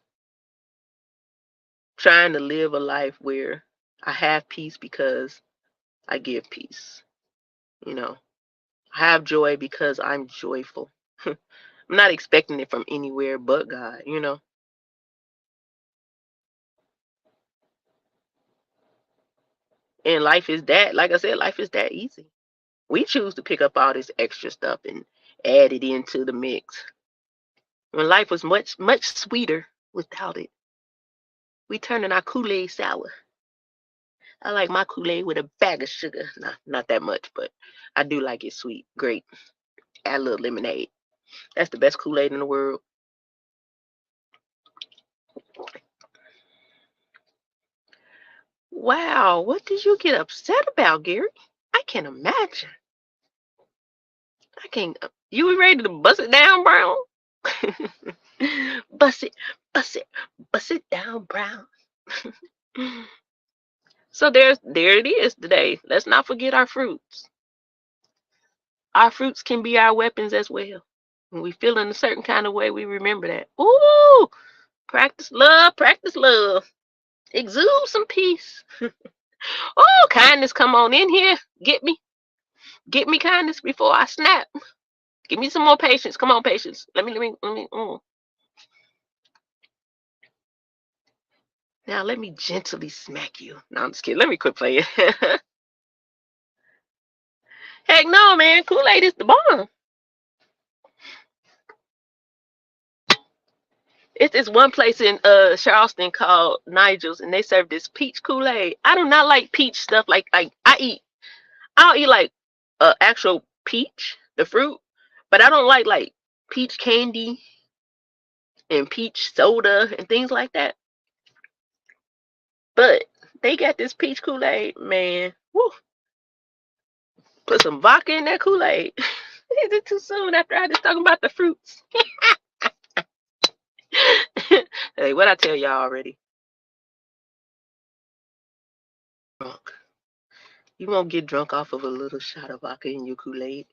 trying to live a life where I have peace because I give peace. You know, I have joy because I'm joyful. I'm not expecting it from anywhere but God, you know. And life is that, like I said, life is that easy. We choose to pick up all this extra stuff and add it into the mix. When life was much, much sweeter without it. We turning our Kool-Aid sour. I like my Kool-Aid with a bag of sugar. Nah, not that much, but I do like it sweet. Great. Add a little lemonade. That's the best Kool-Aid in the world. Wow, what did you get upset about, Gary? I can't imagine. I can't. You were ready to bust it down, Brown? Bust it, bust it, bust it down, Brown. So there it is today. Let's not forget our fruits. Our fruits can be our weapons as well. When we feel in a certain kind of way, we remember that. Ooh, practice love, practice love. Exude some peace. Oh, kindness, come on in here. Get me kindness before I snap. Give me some more patience. Come on, patience. Let me. Now let me gently smack you. No, I'm just kidding. Let me quit playing. Heck no, man. Kool-Aid is the bomb. It's this one place in Charleston called Nigel's, and they serve this peach Kool-Aid. I do not like peach stuff. Like I'll eat like actual peach, the fruit, but I don't like peach candy and peach soda and things like that. But they got this peach Kool-Aid, man. Woo. Put some vodka in that Kool-Aid. Is it too soon after I just talking about the fruits? Hey, what I tell y'all already? Drunk. You won't get drunk off of a little shot of vodka in your Kool-Aid.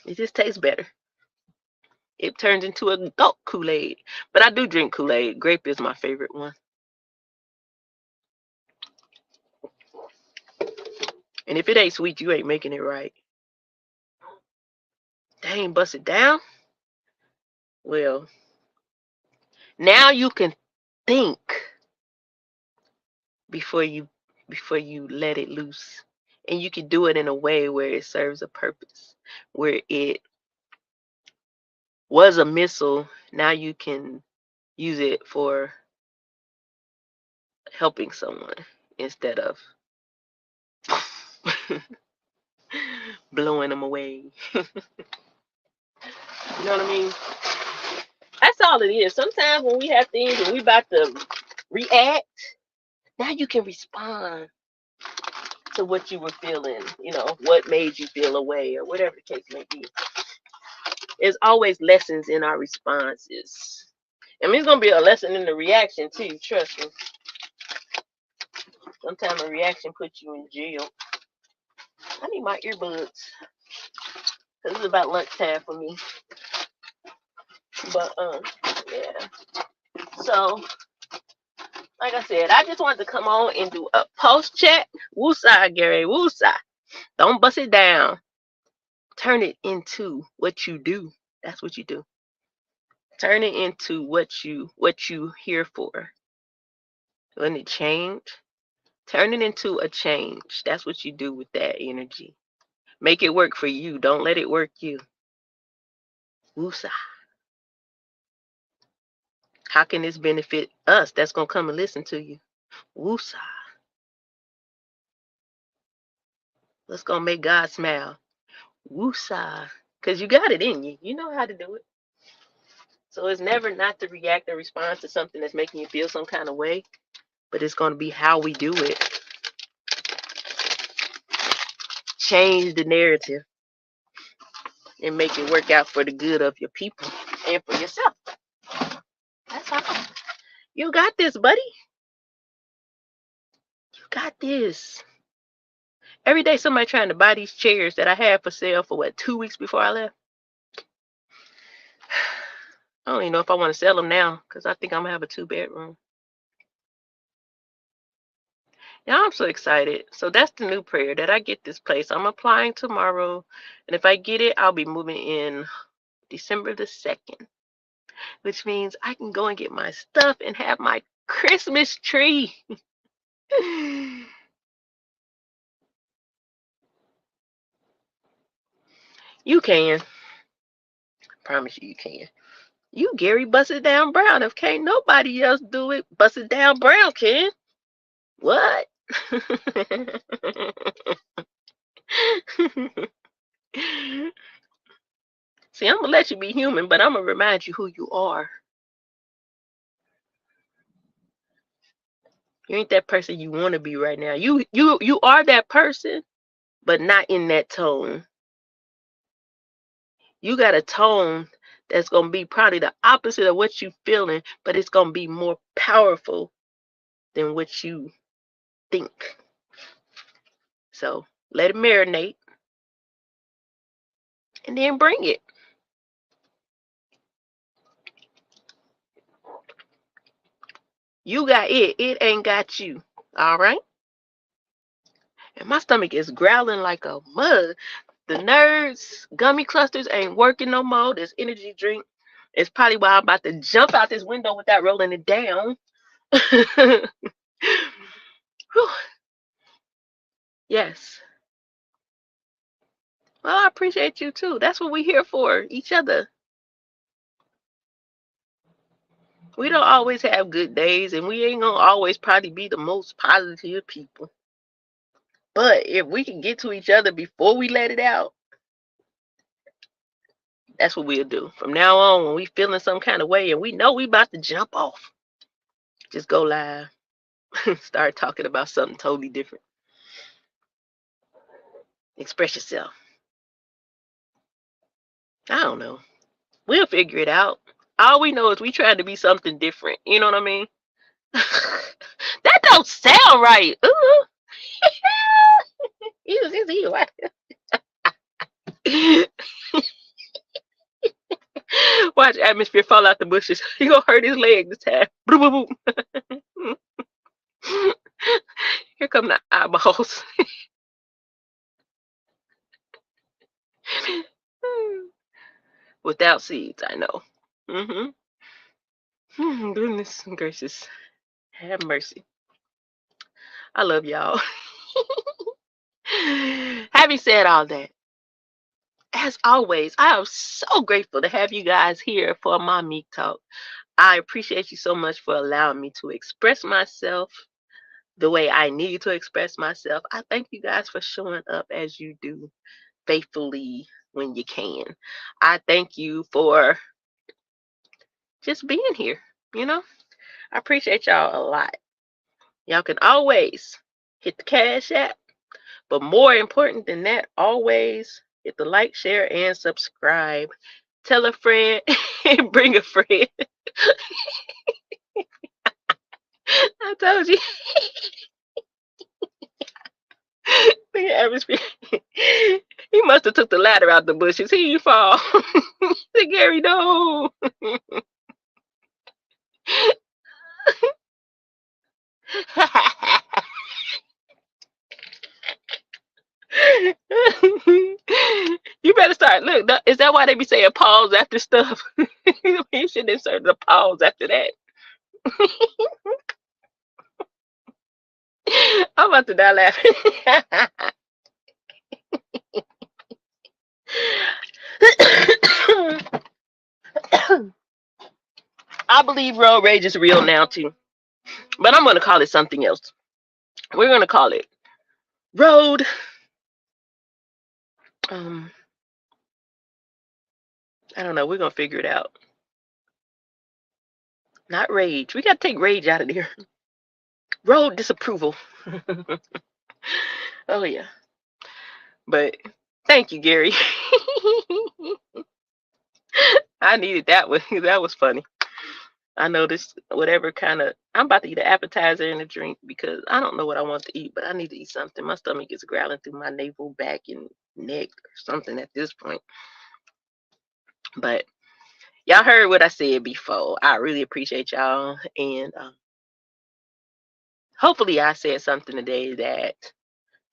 It just tastes better. It turns into a adult Kool-Aid. But I do drink Kool-Aid. Grape is my favorite one. And if it ain't sweet, you ain't making it right. Dang, bust it down. Well, now you can think before you let it loose. And you can do it in a way where it serves a purpose. Where it was a missile, now you can use it for helping someone instead of blowing them away. You know what I mean? That's all it is. Sometimes when we have things and we about to react, now you can respond to what you were feeling, what made you feel away or whatever the case may be. There's always lessons in our responses. I mean, it's going to be a lesson in the reaction too, trust me. Sometimes a reaction puts you in jail. I need my earbuds because it's about lunchtime for me. But, yeah. So, like I said, I just wanted to come on and do a post chat. Woosah, Gary, woosah. Don't bust it down. Turn it into what you do. That's what you do. Turn it into what you here for. When it change, turn it into a change. That's what you do with that energy. Make it work for you. Don't let it work you. Woosah. How can this benefit us that's gonna come and listen to you? Woosah. Let's go make God smile. Woosah. Because you got it in you. You know how to do it. So it's never not to react or respond to something that's making you feel some kind of way, but it's going to be how we do it. Change the narrative. and make it work out for the good of your people and for yourself. That's all. You got this, buddy. You got this. Every day somebody trying to buy these chairs that I had for sale for 2 weeks before I left. I don't even know if I want to sell them now because I think I'm going to have a 2-bedroom. Yeah, I'm so excited. So that's the new prayer, that I get this place. I'm applying tomorrow. And if I get it, I'll be moving in December the 2nd, which means I can go and get my stuff and have my Christmas tree. You can. Promise you, you can. You Gary Busted Down Brown. If can't nobody else do it, Busted Down Brown can. What? See, I'm gonna let you be human, but I'm gonna remind you who you are. You ain't that person you want to be right now. You are that person, but not in that tone. You got a tone that's gonna be probably the opposite of what you feeling, but it's gonna be more powerful than what you think. So let it marinate and then bring it. You got it. It ain't got you. All right? And my stomach is growling like a mug. The nerds, gummy clusters ain't working no more. This energy drink is probably why I'm about to jump out this window without rolling it down. Yes. Well, I appreciate you too. That's what we're here for, each other. We don't always have good days, and we ain't gonna always probably be the most positive people. But if we can get to each other before we let it out, that's what we'll do. From now on, when we feeling some kind of way and we know we about to jump off, just go live. Start talking about something totally different. Express yourself. I don't know. We'll figure it out. All we know is we trying to be something different. You know what I mean? That don't sound right. Ooh. Watch atmosphere fall out the bushes. He gonna hurt his leg this time. Boom, boom, boom. Here come the eyeballs. Without seeds, I know. Goodness gracious. Have mercy. I love y'all. Having said all that, as always, I am so grateful to have you guys here for my Meek Talk. I appreciate you so much for allowing me to express myself the way I need to express myself. I thank you guys for showing up as you do, faithfully when you can. I thank you for just being here. I appreciate y'all a lot. Y'all can always hit the Cash App, but more important than that, always hit the like, share, and subscribe. Tell a friend and bring a friend. I told you. Look at atmosphere. He must have took the ladder out the bushes. Here you fall. Say, Gary, no. You better start. Look, is that why they be saying pause after stuff? You should insert the pause after that. I'm about to die laughing. I believe road rage is real now too, but I'm gonna call it something else. We're gonna call it road. I don't know. We're gonna figure it out. Not rage. We gotta take rage out of there. Road disapproval. Oh yeah. But Thank you, Gary. I needed that one. That was funny. I know this, whatever kind of, I'm about to eat an appetizer and a drink because I don't know what I want to eat, but I need to eat something. My stomach is growling through my navel, back, and neck or something at this point. But y'all heard what I said before. I really appreciate y'all. And hopefully, I said something today that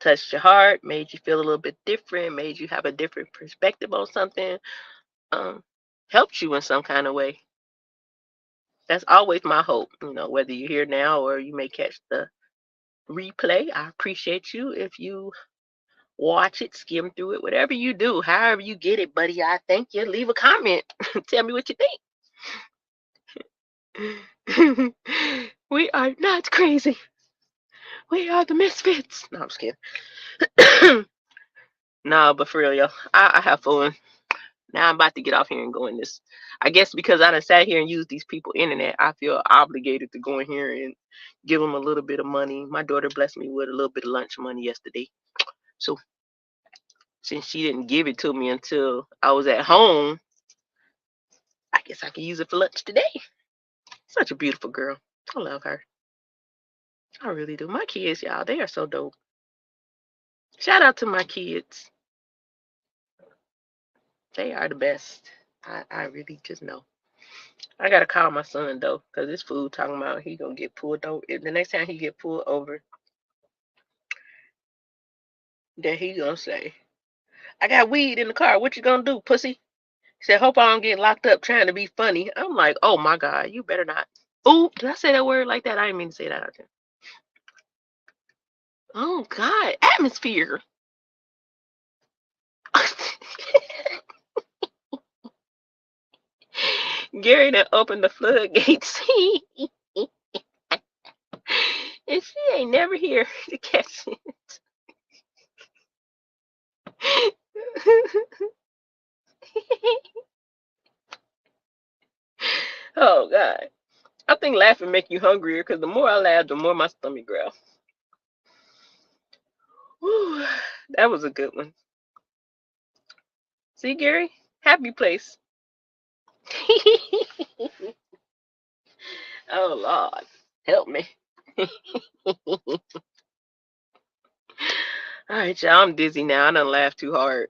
touched your heart, made you feel a little bit different, made you have a different perspective on something, um, helped you in some kind of way. That's always my hope, whether you're here now or you may catch the replay. I appreciate you if you watch it, skim through it, whatever you do, however you get it, buddy. I thank you. Leave a comment. Tell me what you think. We are not crazy. We are the misfits. No, I'm just kidding. No, but for real, yo, I have fun. Now I'm about to get off here and go in this. I guess because I done sat here and used these people internet, I feel obligated to go in here and give them a little bit of money. My daughter blessed me with a little bit of lunch money yesterday. So since she didn't give it to me until I was at home, I guess I can use it for lunch today. Such a beautiful girl. I love her. I really do. My kids, y'all, they are so dope. Shout out to my kids. They are the best. I really just know. I gotta call my son though, cause this fool talking about he gonna get pulled over. The next time he get pulled over, then he gonna say, "I got weed in the car. What you gonna do, pussy?" He said, "Hope I don't get locked up trying to be funny." I'm like, "Oh my God, you better not." Ooh, did I say that word like that? I didn't mean to say that out there. Oh God, atmosphere. Gary done opened the floodgates. And she ain't never here to catch it. Oh God. I think laughing make you hungrier because the more I laugh, the more my stomach growls. Whew, that was a good one. See, Gary? Happy place. Oh Lord. Help me. All right, y'all. I'm dizzy now. I done laughed too hard.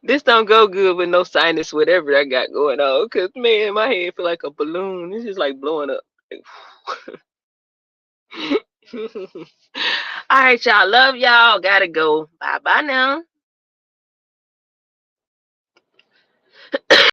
This don't go good with no sinus, whatever I got going on. Cause man, my head feel like a balloon. It's just like blowing up. All right, y'all. Love y'all. Gotta go. Bye bye now.